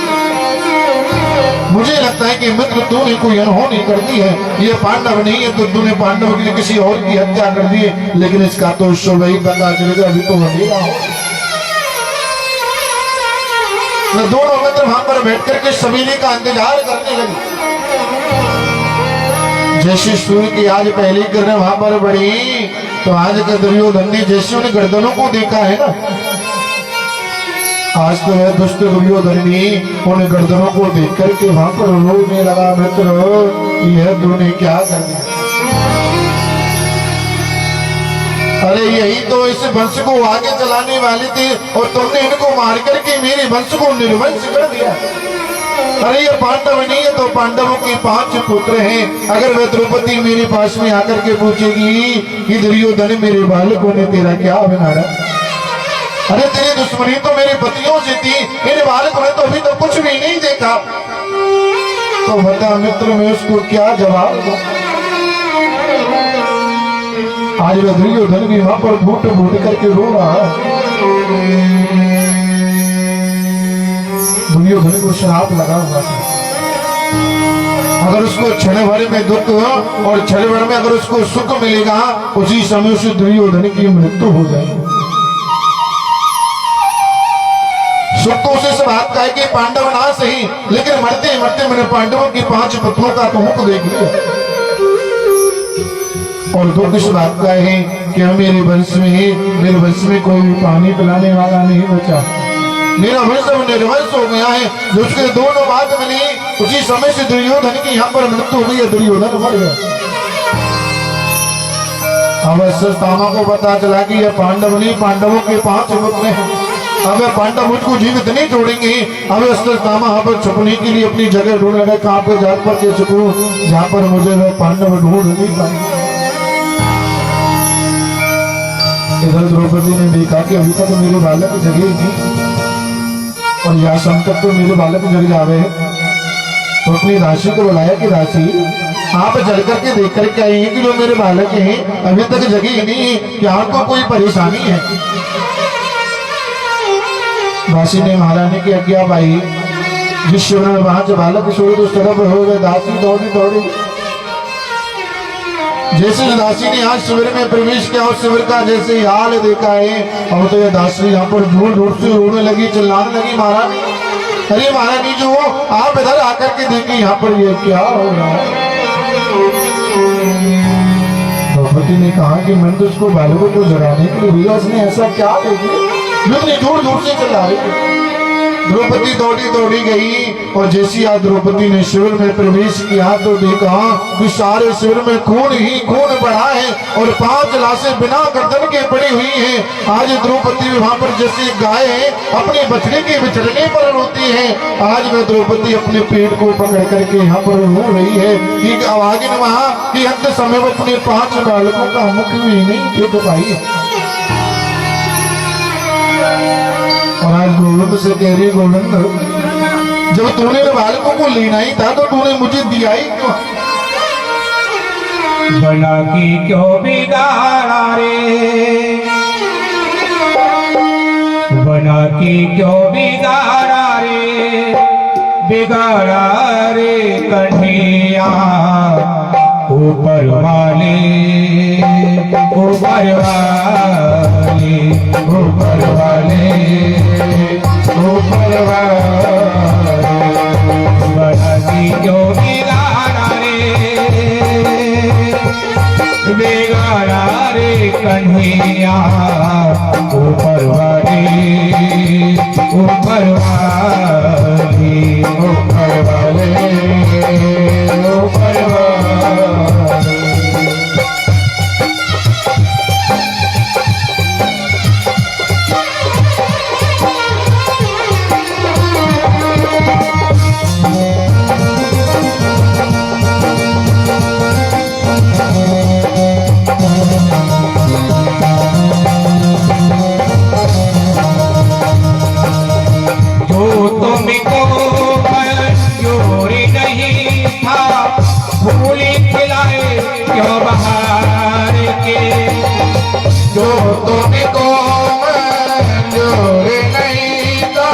मुझे लगता है कि मित्र, तूने कोई अनहोनी कर दी है। ये पांडव नहीं है तो तूने पांडव के लिए किसी और की हत्या कर दी है, लेकिन इसका तो सुबह ही पता चलेगा, अभी तो अंधेरा हो। दोनों मित्र वहां पर बैठ करके सवेरे का इंतजार करने लगे। जैसे सूर्य की आज पहली किरण वहां पर बढ़ी तो आज का दुर्योधन ने जैसे उन गर्दनों को देखा है ना, आज तो वह दुष्ट दुर्योधन ने उन गर्दनों को देख करके वहां पर रोने लगा, मित्र, यह तूने क्या कर दिया? अरे यही तो इस वंश को आगे चलाने वाले थे और तुमने इनको मार करके मेरे वंश को निर्वंश कर दिया। अरे ये पांडव नहीं है तो पांडवों के 5 पुत्र हैं। अगर वह द्रौपदी मेरे पास में आकर के पूछेगी कि दुर्योधन मेरे बालकों ने तेरा क्या बिगाड़ा, अरे तेरी दुश्मनी तो मेरे पतियों से थी, मेरे बालकों ने तो अभी तो कुछ भी नहीं देखा, तो बता मित्र मैं उसको क्या जवाब दूं? आज वह दुर्योधन भी वहां पर फूट फूट करके रो रहा है। दुर्योधन को श्राप लगा हुआ था। अगर उसको क्षण भर में दुख और क्षण भर में अगर उसको सुख मिलेगा, उसी समय उसे दुर्योधन की मृत्यु हो जाएगी। सुख तो उसे इस बात का है कि पांडव ना सही, लेकिन मरते मरते मैंने पांडवों की 5 पुत्रों का तो मुख देख लिया। और दुख इस बात का है कि मेरे वंश में कोई भी पानी पिलाने वाला नहीं बचा। मेरा वंश निर्वंश हो गया है। जो उसके दोनों बात मिली, उसी समय से दुर्योधन की यहाँ पर मृत्यु हुई है, दुर्योधन मर गया। अब अश्वत्थामा को पता चला कि यह पांडव नहीं, पांडवों के 5 पुत्र हैं। अब पांडव मुझको जीवित नहीं छोड़ेंगे। अब अश्वत्थामा यहाँ पर छुपने के लिए अपनी जगह ढूंढ रहे, कहाँ पे जा पर के छुपूं जहाँ पर मुझे वह पांडव ढूंढ नहीं पाएंगे। इधर द्रौपदी ने देखा कि अभी तक मेरे बालक जगे नहीं और यह संकट तो मेरे बालक जग जावे, तो अपनी राशि को बुलाया कि राशि आप जल करके देख करके आई हैं कि जो मेरे बालक हैं अभी तक जगे ही नहीं, क्या आपको कोई परेशानी है? दासी ने महारानी की आज्ञा पाई। जिस शिविर में 5 बालक शोध उस तरफ हो गए, दासी दौड़ी दौड़ी। जैसे दासी ने आज शिविर में प्रवेश किया, उस शिविर का जैसे हाल देखा है, अब तो यह दासी यहाँ पर दूर दूर से रोने लगी, चिल्लाने लगी, महारानी अरे महारानी जो आप इधर आकर के देखिए यहाँ पर ये क्या हो रहा है। द्रौपदी ने कहा कि मैंने तो उसको बालकों को जगाने के लिए भैया, उसने ऐसा क्या देखी, इतनी दूर दूर से चला रही। द्रौपदी दौड़ी दौड़ी गई और जैसी आज द्रौपदी ने शिविर में प्रवेश किया तो देखा कि सारे शिविर में खून ही खून पड़ा है और 5 लाशें बिना गर्दन के पड़ी हुई हैं। आज द्रौपदी वहां पर जैसे गाय अपने बछड़े के बिछड़ने पर रोती है, आज वह द्रौपदी अपने पेट को पकड़ करके यहाँ पर रो रही है कि आवाज ने वहां कि अंत समय वो अपने 5 बालकों का मुख भी नहीं देख पाई। और आज गोविंद से कह रही, गोविंद जब तूने बालकों को लेना ही था तो तूने मुझे दिया ही क्यों? बना की क्यों बिगाड़ा रे, बना की क्यों बिगाड़ा रे, बिगाड़ा रे कन्हैया ऊपर वाले, ऊपर वाले, ऊपर वाले, ऊपर वाले, बना की क्यों बिगाड़ा रे कन्हैया ऊपर वाले, ऊपर वाले, ऊपर वाले, ऊपर वाले। क्यों बहार के जो तुमको मंजूर नहीं था,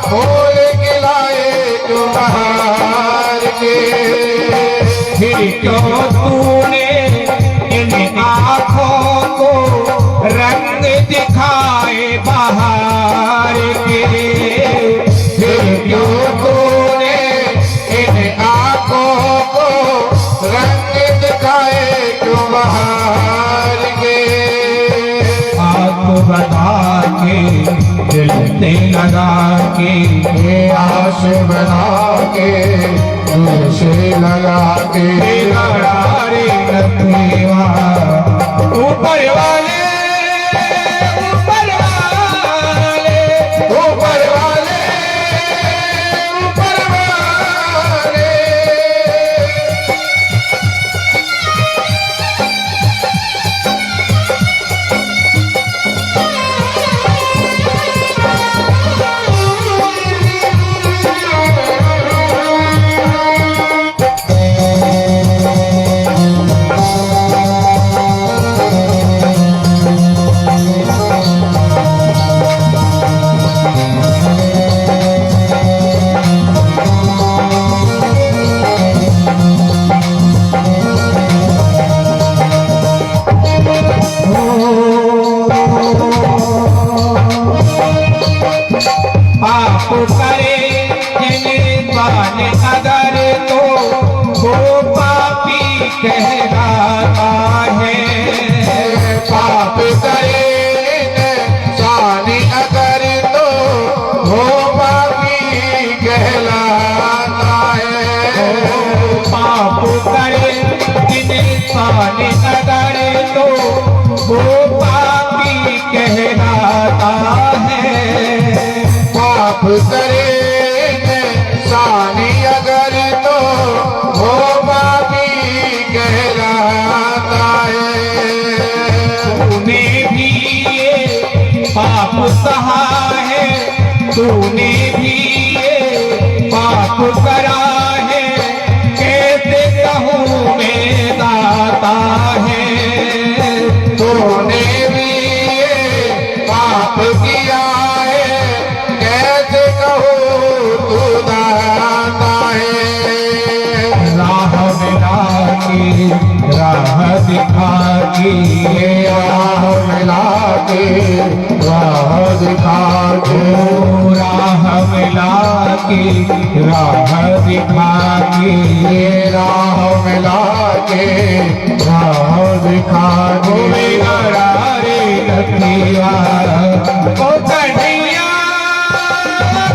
फूल खिलाए क्यों बहार के। फिर क्यों तूने इन आँखों को रंग दिखाए बहार के, फिर क्यों तूने इन आँखों को रंग दिखाए क्यों बहार के। आँख बना के दिल से लगा के, ये आस बना के दिल से लगा के, बिगाड़ा रे कन्हैया ऊपर वाले, ऊपर वाले, ऊपर वाले, ऊपर वाले। अगर तो वो पापी कहलाता है। पाप करे सानी अगर तो वो पापी कहलाता है। तूने भी ये पाप सहा है, तूने भी ये पाप करा है, कैसे कहूँ मैं दाता है। तूने भी ये पाप किया है, कैसे कहो तू दाता है। राह मिला के राह दिखा के, राह मिला के राह दिखा के, राह मिला के राह दिखा के, राह मिला के राह दिखा के। मेरा रे लखिया ओ कन्हैया,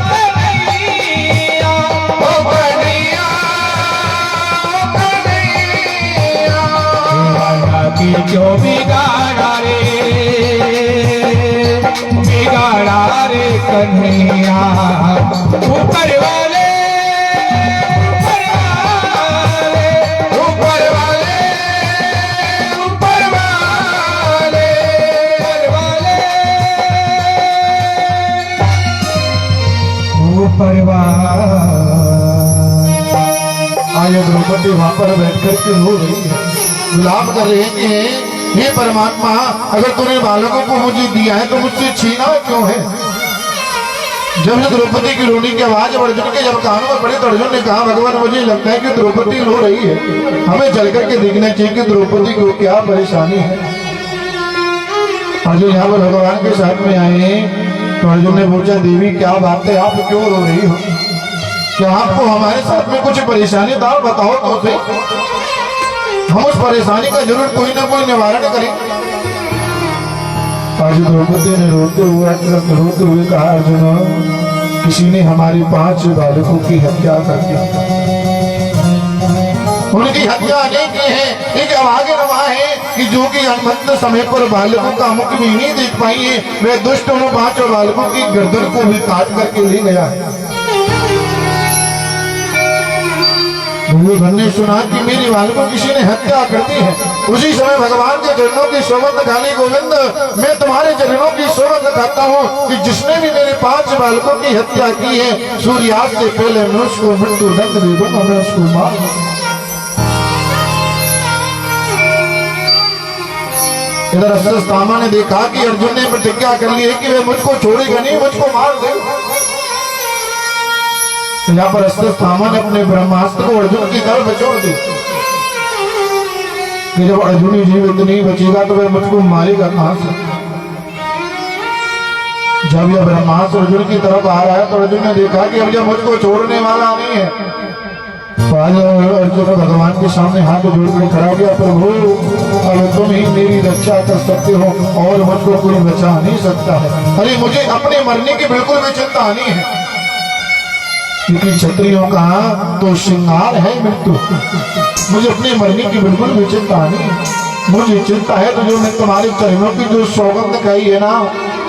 कन्हैया, ओ कन्हैया, ओ कन्हैया, माया की जो बिगाड़ा रे कन्हैया। ऊपर वाले, ऊपर वाले, ऊपर वाले, ऊपर वाले, ऊपर वाले। आज द्रौपदी वहां पर बैठ करके रो रही है, विलाप कर रही है कि हे परमात्मा, अगर तूने बालकों को मुझे दिया है तो मुझसे छीना क्यों है। जब द्रौपदी की रोने की आवाज अर्जुन के जब कानों में पड़ी तो अर्जुन ने कहा, भगवान मुझे लगता है कि द्रौपदी रो रही है, हमें चल करके देखना चाहिए कि द्रौपदी को क्या परेशानी है। अर्जुन यहाँ पर भगवान के साथ में आए तो अर्जुन ने पूछा, देवी क्या बात है, आप क्यों रो रही हो, क्या आपको हमारे साथ में कुछ परेशानी था, बताओ तो सही, हम उस परेशानी का जरूर कोई ना कोई निवारण करें। आज द्रौपदी ने रोते हुए कहा, अर्जुन किसी ने हमारी 5 बालकों की हत्या कर दी, उनकी हत्या नहीं की है, एक आगे रवा है कि जो कि अंत समय पर बालकों का मुख भी नहीं देख पाई है, वे दुष्ट उन 5 बालकों की गर्दन को भी काट करके ले गया है। ने सुना कि मेरी बालकों किसी ने हत्या कर दी है, उसी समय भगवान के चरणों की सौगंध खाली, गोविंद मैं तुम्हारे चरणों की सौगंध खाता हूँ कि जिसने भी मेरे 5 बालकों की हत्या की है, सूर्यास्त से पहले मैं उसको मृत्यु दंड दे दूंगा, मैं उसको मार दूंगा। इधर अश्वत्थामा ने देखा कि अर्जुन ने प्रतिज्ञा कर ली है कि वे मुझको छोड़ेगा नहीं, मुझको मार देगा। यहाँ पर अश्वत्थामा ने अपने ब्रह्मास्त्र को अर्जुन की तरफ छोड़ दी कि जब अर्जुन जीवित नहीं बचेगा तो वह मुझको मारेगा कहां से। जब यह ब्रह्मास्त्र अर्जुन की तरफ आ रहा है तो अर्जुन ने देखा कि अब जब मुझको छोड़ने वाला नहीं है, तो आज अर्जुन भगवान के सामने हाथ जोड़कर खड़ा हो गया, प्रभु अब तुम ही मेरी रक्षा कर सकते हो और मुझको कोई बचा नहीं सकता है। अरे मुझे अपने मरने की बिल्कुल भी चिंता नहीं है, क्योंकि क्षत्रियों का तो श्रृंगार है मृत्यु, मुझे अपने मरने की बिल्कुल भी चिंता नहीं। मुझे चिंता है तो जो मैं तुम्हारे चरणों की जो सौगंध खाई है ना,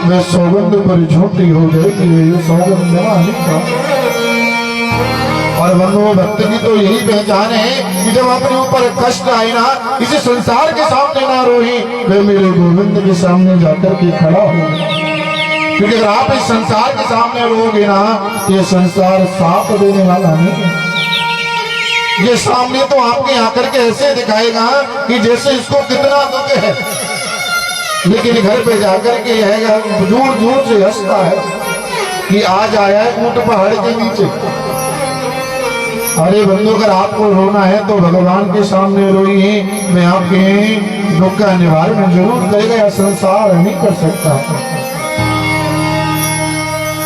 मैं सौगंध पर झूठी हो जाएगी, ये सौगंध लेना नहीं था। और बंधुओं, भक्त की तो यही पहचान है कि जब अपने ऊपर कष्ट आए ना, इसे संसार के सामने ना रोही, वे मेरे गोविंद के सामने जाकर के खड़ा हो। क्योंकि अगर आप इस संसार के सामने रोगे ना, ये संसार साथ देने वाला नहीं है। ये सामने तो आपके आकर के ऐसे दिखाएगा कि जैसे इसको कितना दुख है, लेकिन घर पे जाकर के यह दूर दूर से हंसता है कि आज आया है ऊंट पहाड़ के नीचे। अरे बंधु, अगर आपको रोना है तो भगवान के सामने रोइए, मैं आपके दुख का निवारण जरूर करेगा, यह संसार नहीं कर सकता।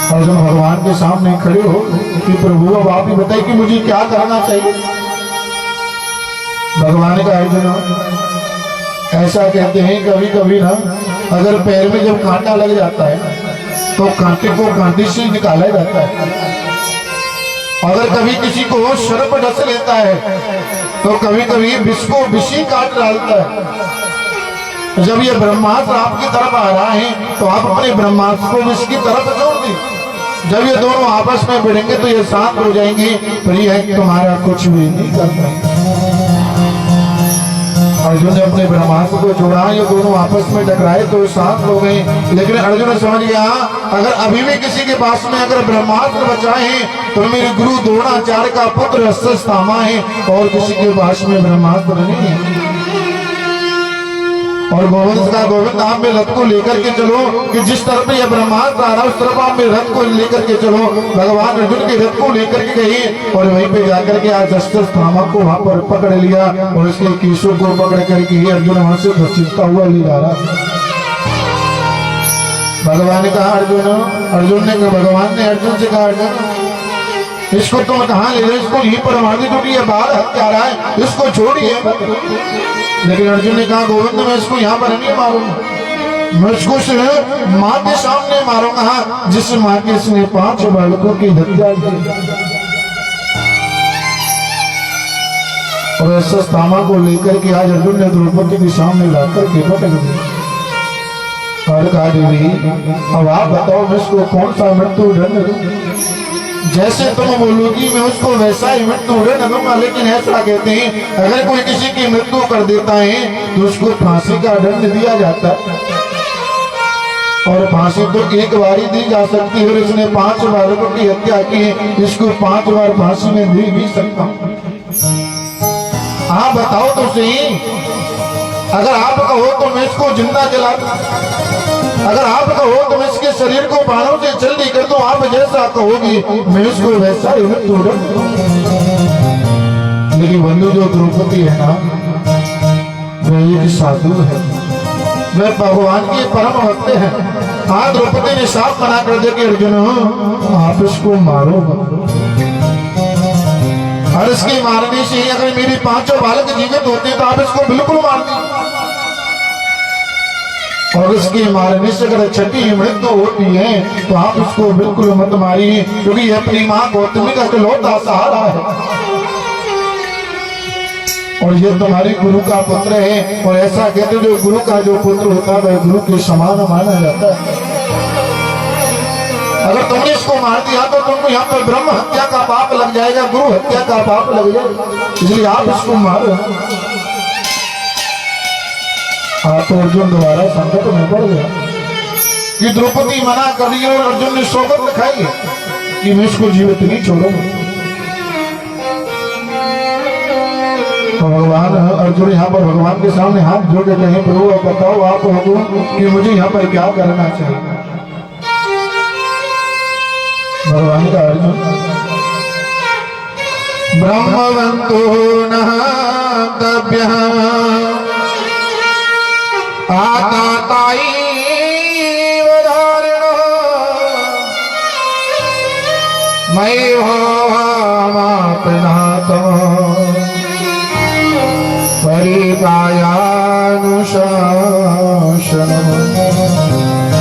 और जब भगवान के सामने खड़े हो कि प्रभु अब आप ही बताइए कि मुझे क्या करना चाहिए। भगवान का अर्जुन ऐसा कहते हैं कभी कभी ना, अगर पैर में जब कांटा लग जाता है तो कांटे को कांटे से निकाला जाता है। अगर कभी किसी को सर्प डस लेता है तो कभी कभी विष को विष ही काट डालता है। जब ये ब्रह्मास्त्र आपकी तरफ आ रहा है तो आप अपने ब्रह्मास्त्र को विष की तरफ छोड़ दी। जब ये दोनों आपस में भिड़ेंगे तो ये शांत हो जाएंगे, फिर यह तुम्हारा कुछ भी नहीं करता। अर्जुन ने अपने ब्रह्मास्त्र को छोड़ा, ये दोनों आपस में टकराए तो शांत हो गए। लेकिन अर्जुन समझ गया अगर अभी भी किसी के पास में अगर ब्रह्मास्त्र बचा है तो मेरे गुरु द्रोणाचार्य का पुत्र अश्वत्थामा है, और किसी के पास में ब्रह्मास्त्र नहीं है। और गोविंद का गोविंद आप में रथ को लेकर के चलो कि जिस तरफ ये ब्रह्मास्त्र आ रहा उस तरफ आप में रथ को लेकर के चलो। भगवान अर्जुन के रथ को लेकर के गए और वहीं पे जाकर के आज अश्वत्थामा को वहां पर पकड़ लिया और उसके केशों को पकड़ करके अर्जुन वहां से घसीटता हुआ ले जा रहा। भगवान ने कहा अर्जुन ने भगवान ने अर्जुन से कहा अर्जुन इसको तुम कहाँ ले रहे, इसको यहीं पर मार दी क्योंकि ये बाहर हत्यारा है, इसको छोड़िए। लेकिन अर्जुन ने कहा गोविंद मैं इसको यहाँ पर नहीं मारूंगा, मैं इसको सिर्फ माँ के सामने मारूंगा जिस माँ के इसने 5 बालकों की हत्या की। और अश्वत्थामा को लेकर के आज अर्जुन ने द्रौपदी के सामने लाकर के पटक दी और कहा देवी अब आप बताओ मैं इसको कौन सा मृत्यु दंड दूं? जैसे तुम बोलोगी मैं उसको वैसा ही मृत्यु दंड दूंगा। लेकिन ऐसा कहते हैं अगर कोई किसी की मृत्यु कर देता है तो उसको फांसी का दंड दिया जाता है, और फांसी तो एक बार ही दी जा सकती है। और इसने 5 बालकों की हत्या की है, इसको 5 बार फांसी में दे भी सकता हूं। आप बताओ तो सही, अगर आप कहो तो मैं इसको जिंदा जला दूं, अगर आप कहो तो मैं इसके शरीर को बाणों से जल्दी कर दूं, आप जैसा कहोगी मैं इसको वैसा ही मृत्यु दूं। लेकिन बंधु जो द्रौपदी है ना वह एक साधु है, वह भगवान की परम भक्त है। हाँ द्रौपदी ने साफ मना कर दिया कि अर्जुन आप इसको मारो, और इसके मारने से अगर मेरे 5 बालक जीवित होते तो आप इसको बिल्कुल मार दीजिए, और इसके मारने से अगर छठी मृत्यु होती है तो आप इसको बिल्कुल मत मारिए क्योंकि यह अपनी माँ गौतमी का इकलौता सहारा है, और ये तुम्हारे गुरु का पुत्र है। और ऐसा कहते जो गुरु का जो पुत्र होता है वह गुरु के समान माना जाता है। अगर तुमने इसको मार दिया तो तुमको यहाँ पर ब्रह्म हत्या का पाप लग जाएगा, गुरु हत्या का पाप लग जाएगा, इसलिए आप इसको मारो। तो अर्जुन दोबारा संकट में पड़ गया कि द्रौपदी मना कर दी और अर्जुन ने सौगंध खाई कि मैं इसको जीवित नहीं छोड़ूंगा। तो भगवान अर्जुन यहाँ पर भगवान के सामने हाथ जोड़ के कहे प्रभु अब बताओ आप हुकुम कि मुझे यहाँ पर क्या करना चाहिए। भगवान का अर्जुन ब्रह्मवंतो न तभ्यः आताताई वधारणो मयि भावामापनातो परिकायानुशासनम्।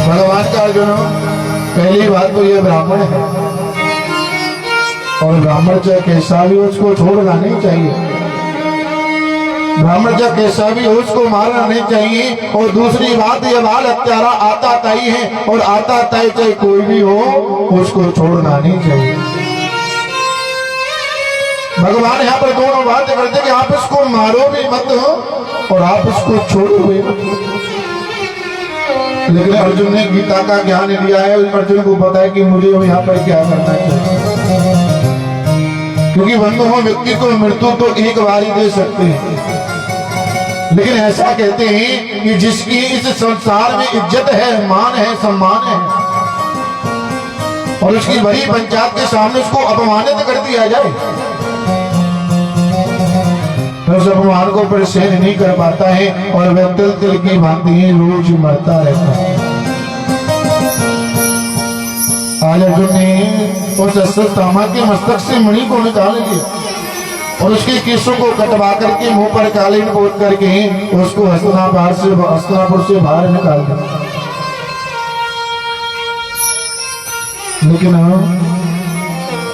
भगवान का अर्जुन पहली बात तो ये ब्राह्मण है, और ब्राह्मण चाहे कैसा भी उसको छोड़ना नहीं चाहिए, ब्राह्मण जब कैसा भी हो उसको मारना नहीं चाहिए। और दूसरी बात ये बाल हत्यारा आता ताई है, और आता ताई चाहे कोई भी हो उसको छोड़ना नहीं चाहिए। भगवान यहाँ पर दोनों बातें करते कि आप इसको मारो भी मत और आप इसको छोड़ो भी मत। लेकिन अर्जुन ने गीता का ज्ञान लिया है, अर्जुन को पता है कि मुझे यहाँ पर क्या करना चाहिए, क्योंकि बंधु हो व्यक्ति को मृत्यु तो एक बार ही दे सकते हैं। लेकिन ऐसा कहते हैं कि जिसकी इस संसार में इज्जत है, मान है, सम्मान है, और उसकी बड़ी पंचायत के सामने उसको अपमानित कर दिया जाए तो उस अपमान को फिर सहन नहीं कर पाता है, और वह तिल तिल की भांति रोज मरता रहता है। आज अर्जुन ने उस अश्वत्थामा के मस्तक से मणि को निकाल लिया और उसके केशों को कटवा करके मुंह पर कालीन पोत करके उसको हस्तिनापुर से बाहर निकाल दिया। लेकिन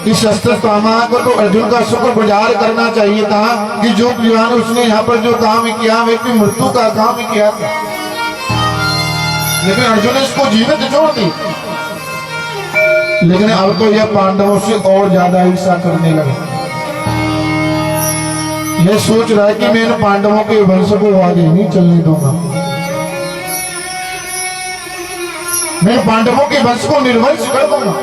इस अस्त्रस्थामा को तो अर्जुन का शुक्रगुजार करना चाहिए था कि जो विद्वान उसने यहाँ पर जो काम किया व्यक्ति मृत्यु का काम किया था, लेकिन अर्जुन ने इसको जीवित छोड़ दी। लेकिन अब तो यह पांडवों से और ज्यादा ईर्ष्या करने लगा। यह सोच रहा है कि मैं इन पांडवों के वंश को आगे नहीं चलने दूंगा, मैं पांडवों के वंश को निर्वंश कर दूंगा।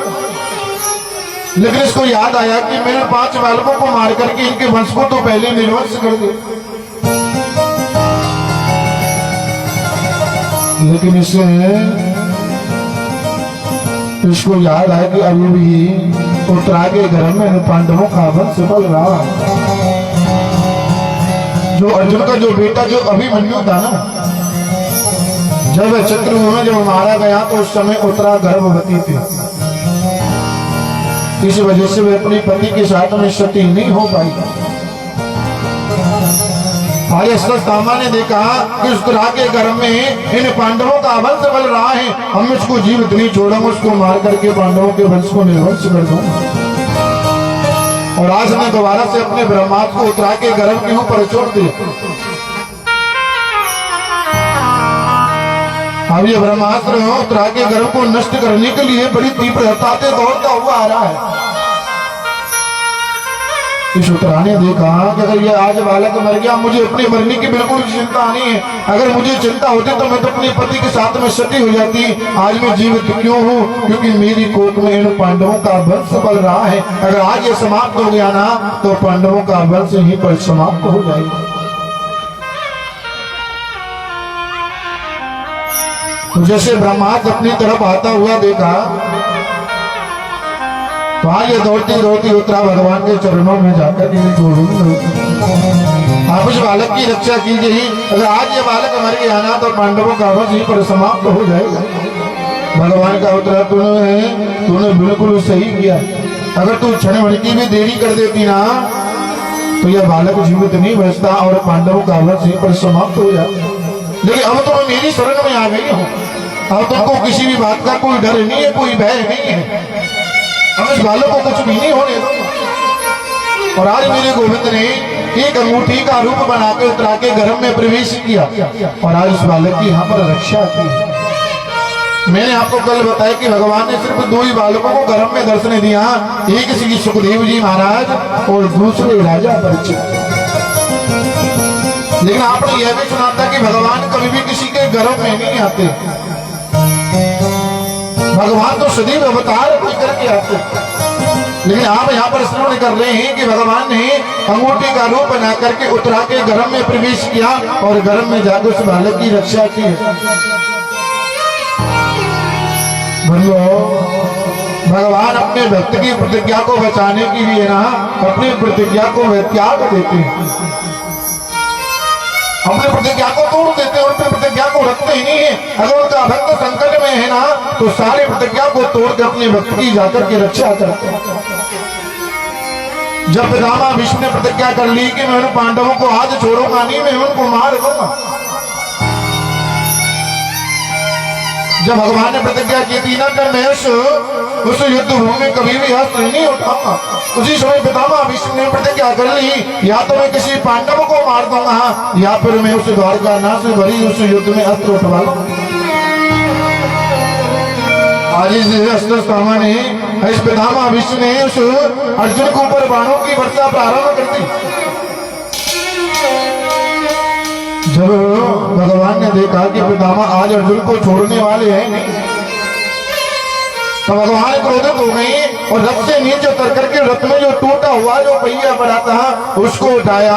लेकिन इसको याद आया कि मैंने 5 बालकों को मार करके इनके वंश को तो पहले निर्वंश कर दिया। लेकिन इसको याद आया कि अभी भी उत्तरा के घर में पांडवों का वंश बल रहा है। जो अर्जुन का जो बेटा जो अभिमन्यु था ना, जब शत्रु में जब मारा गया तो उस समय उत्तरा गर्भवती थी। इस वजह से वे अपने पति के साथ में सती नहीं हो पाई। आज अस्त्रस्थामा ने देखा कि उस तरह के घर में इन पांडवों का वंश बल रहा है, हम इसको जीवित नहीं छोड़ेंगे, उसको मार करके पांडवों के वंश को निर्वंश कर दूंगा। और आज मैं दोबारा से अपने ब्रह्मास्त्र को उत्तरा के गर्भ के ऊपर छोड़ दिया। अब ये ब्रह्मास्त्र उत्तरा के गर्भ को नष्ट करने के लिए बड़ी तीव्रता से दौड़ता हुआ आ रहा है। इस उत्तरा ने देखा कि अगर ये आज बालक मर गया, मुझे अपने मरने की बिल्कुल चिंता नहीं है। अगर मुझे चिंता होती तो मैं तो अपने पति के साथ में सती हो जाती। आज मैं जीवित क्यों हूँ? क्योंकि मेरी कोख में इन पांडवों का वंश बल रहा है। अगर आज ये समाप्त हो गया ना तो पांडवों का वंश यहीं पर समाप्त हो जाएगा। तो जैसे ब्रह्मास्त्र अपनी तरफ आता हुआ देखा तो आज ये दौड़ती दौड़ती उत्तरा भगवान के चरणों में जाकर आप उस बालक की रक्षा कीजिए। अगर आज ये बालक मर गया ना तो पांडवों का वंश यहीं पर समाप्त हो जाएगा। भगवान का उत्तरा तूने बिल्कुल सही किया। अगर तू क्षण भर की भी देरी कर देती ना तो यह बालक जीवित नहीं बचता और पांडवों का वंश यहीं पर समाप्त हो जाता। लेकिन अब तो मैं मेरी शरण में आ गई हूँ, अब तुमको किसी भी बात का कोई डर नहीं है, कोई भय नहीं है। अब इस बालक को कुछ भी नहीं होने दो। और आज मेरे गोविंद ने एक अंगूठी का रूप बनाकर उत्तरा के गर्भ में प्रवेश किया और आज इस बालक की यहाँ पर रक्षा की। मैंने आपको कल बताया कि भगवान ने सिर्फ 2 ही बालकों को गर्भ में दर्शन दिया, एक श्री सुखदेव जी महाराज और दूसरे राजा परीक्षित। लेकिन आपने यह भी सुना था कि भगवान कभी भी किसी के गर्भ में नहीं आते। भगवान तो सदैव अवतार करके आते। लेकिन आप यहाँ पर स्मरण कर रहे हैं कि भगवान ने अंगूठी का रूप बना करके उत्तरा के गर्भ में प्रवेश किया और गर्भ में जाकर उस बालक की रक्षा की। भगवान अपने भक्त की प्रतिज्ञा को बचाने के लिए ना अपनी प्रतिज्ञा को त्याग देते हैं, अपने प्रतिज्ञा को तोड़ देते हैं और अपनी प्रतिज्ञा को रखते ही नहीं है। अगर उनका भक्त संकट में है ना तो सारी प्रतिज्ञा को तोड़ के अपने भक्त की जाकर के रक्षा करते हैं। जब पितामह भीष्म ने प्रतिज्ञा कर ली कि मैं उन पांडवों को आज छोड़ूंगा नहीं, मैं उनको मार दूंगा। जब भगवान ने प्रतिज्ञा की थी ना कि मैं उस युद्ध भूमि में कभी भी अस्त्र नहीं उठाऊंगा, उसी समय पितामह भीष्म ने प्रतिज्ञा कर ली, या तो मैं किसी पांडव को मार दूंगा या फिर मैं उस द्वारका नाश से भरी उस युद्ध में अस्त्र उठवा लूंगा। आज इस अस्त्रस्थामा ने इस पितामह भीष्म ने उस अर्जुन के ऊपर बाणों की वर्षा प्रारंभ कर दी। जब भगवान ने देखा कि पितामह आज अर्जुन को छोड़ने वाले हैं नहीं, तो भगवान क्रोधित हो गई और रथ से नीचे उतर करके रथ में जो टूटा हुआ जो पहिया पड़ा था उसको उठाया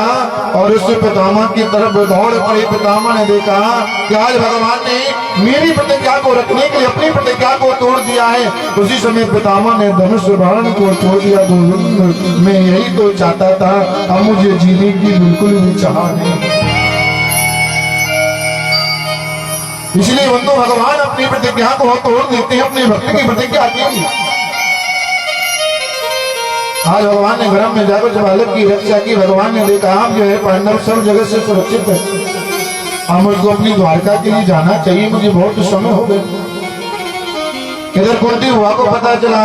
और उस पितामह की तरफ दौड़ पड़े। पितामह ने देखा कि आज भगवान ने मेरी प्रतिज्ञा को रखने के लिए अपनी प्रतिज्ञा को तोड़ दिया है। उसी समय पितामह ने धनुष बाण को छोड़ दिया। गोविंद, मैं यही तो चाहता था, अब मुझे जीने की बिल्कुल भी चाह नहीं। इसलिए बंधु भगवान अपनी प्रतिज्ञा को तोड़ देते हैं, अपने भक्त की प्रतिज्ञा की। आज भगवान ने गर्भ में जाकर जब बालक की रक्षा की, भगवान ने देखा हम जो है पांडव सब जगह से सुरक्षित है, अब मुझको अपनी द्वारका के लिए जाना चाहिए, मुझे बहुत समय हो गए। इधर कुंती हुआ को पता चला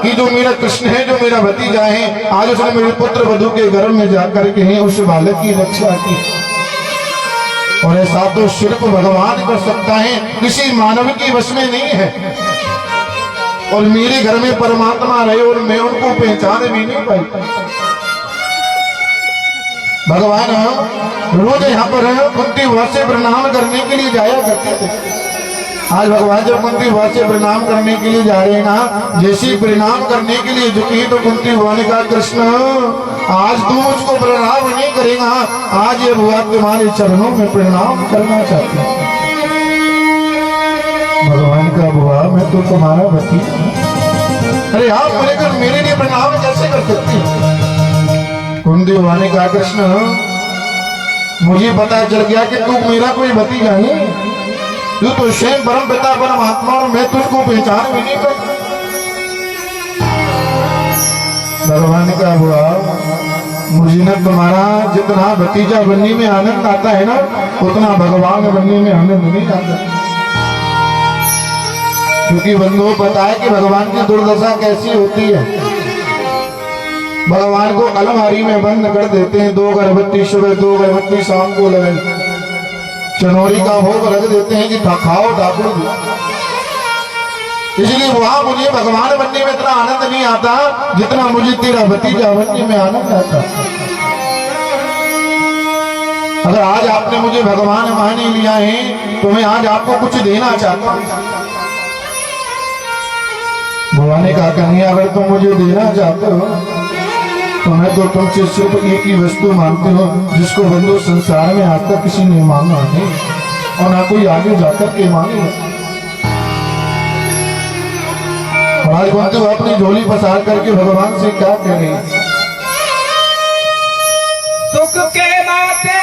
कि जो मेरा कृष्ण है, जो मेरा भतीजा है, आज उसने मेरे पुत्र वधु के घर में जाकर के उस बालक की रक्षा की। और ऐसा तो सिर्फ भगवान कर सकता है, किसी मानव की वश में नहीं है। और मेरे घर में परमात्मा रहे और मैं उनको पहचान भी नहीं पाई। भगवान रोज यहाँ पर कुंती हुआ से प्रणाम करने के लिए जाया करते थे। आज भगवान जब कुंती हुआ से प्रणाम करने के लिए जा रहे हैं ना, जैसे प्रणाम करने के लिए झुकी तो कुंती हुआ ने कहा, कृष्ण आज तू मुझको प्रणाम नहीं करेगा, आज ये बुआ तुम्हारे चरणों में प्रणाम करना चाहती हूँ। भगवान का बुआ मैं तो तुम्हारा भतीजा हूं। अरे आप मेरे लिए प्रणाम कैसे कर सकती हो? कुंती हुआ ने कहा, कृष्ण मुझे पता चल गया कि तू मेरा कोई भतीजा नहीं, तू तो स्वयं परम पिता परमात्मा, और मैं तुझको पहचान भी नहीं कर। भगवान का हुआ मुझे न तुम्हारा जितना भतीजा बनने में आनंद आता है ना, उतना भगवान बनने में आनंद नहीं आता। क्योंकि बंधुओं पता है कि भगवान की दुर्दशा कैसी होती है। भगवान को अलमारी में बंद कर देते हैं, 2 अगरबत्ती सुबह 2 अगरबत्ती शाम को लगाई, चनौरी का भोग रख देते हैं कि खाओ ठाकुर। इसलिए वहां मुझे भगवान बनने में इतना आनंद नहीं आता जितना मुझे तेरा भतीजा बनने में आनंद आता। अगर आज आपने मुझे भगवान मान ही लिया है तो मैं आज आपको कुछ देना चाहता हूं। भगवान ने कहा, कन्हैया अगर तुम मुझे देना चाहते हो तो मैं तो तुमसे सिर्फ एक ही वस्तु मांगती हूँ, जिसको बंधु संसार में आज तक किसी ने मांगा नहीं और ना कोई आगे जाकर के मांगे। आज बंधु अपनी झोली पसार करके भगवान से क्या कह रही है? सुख के माथे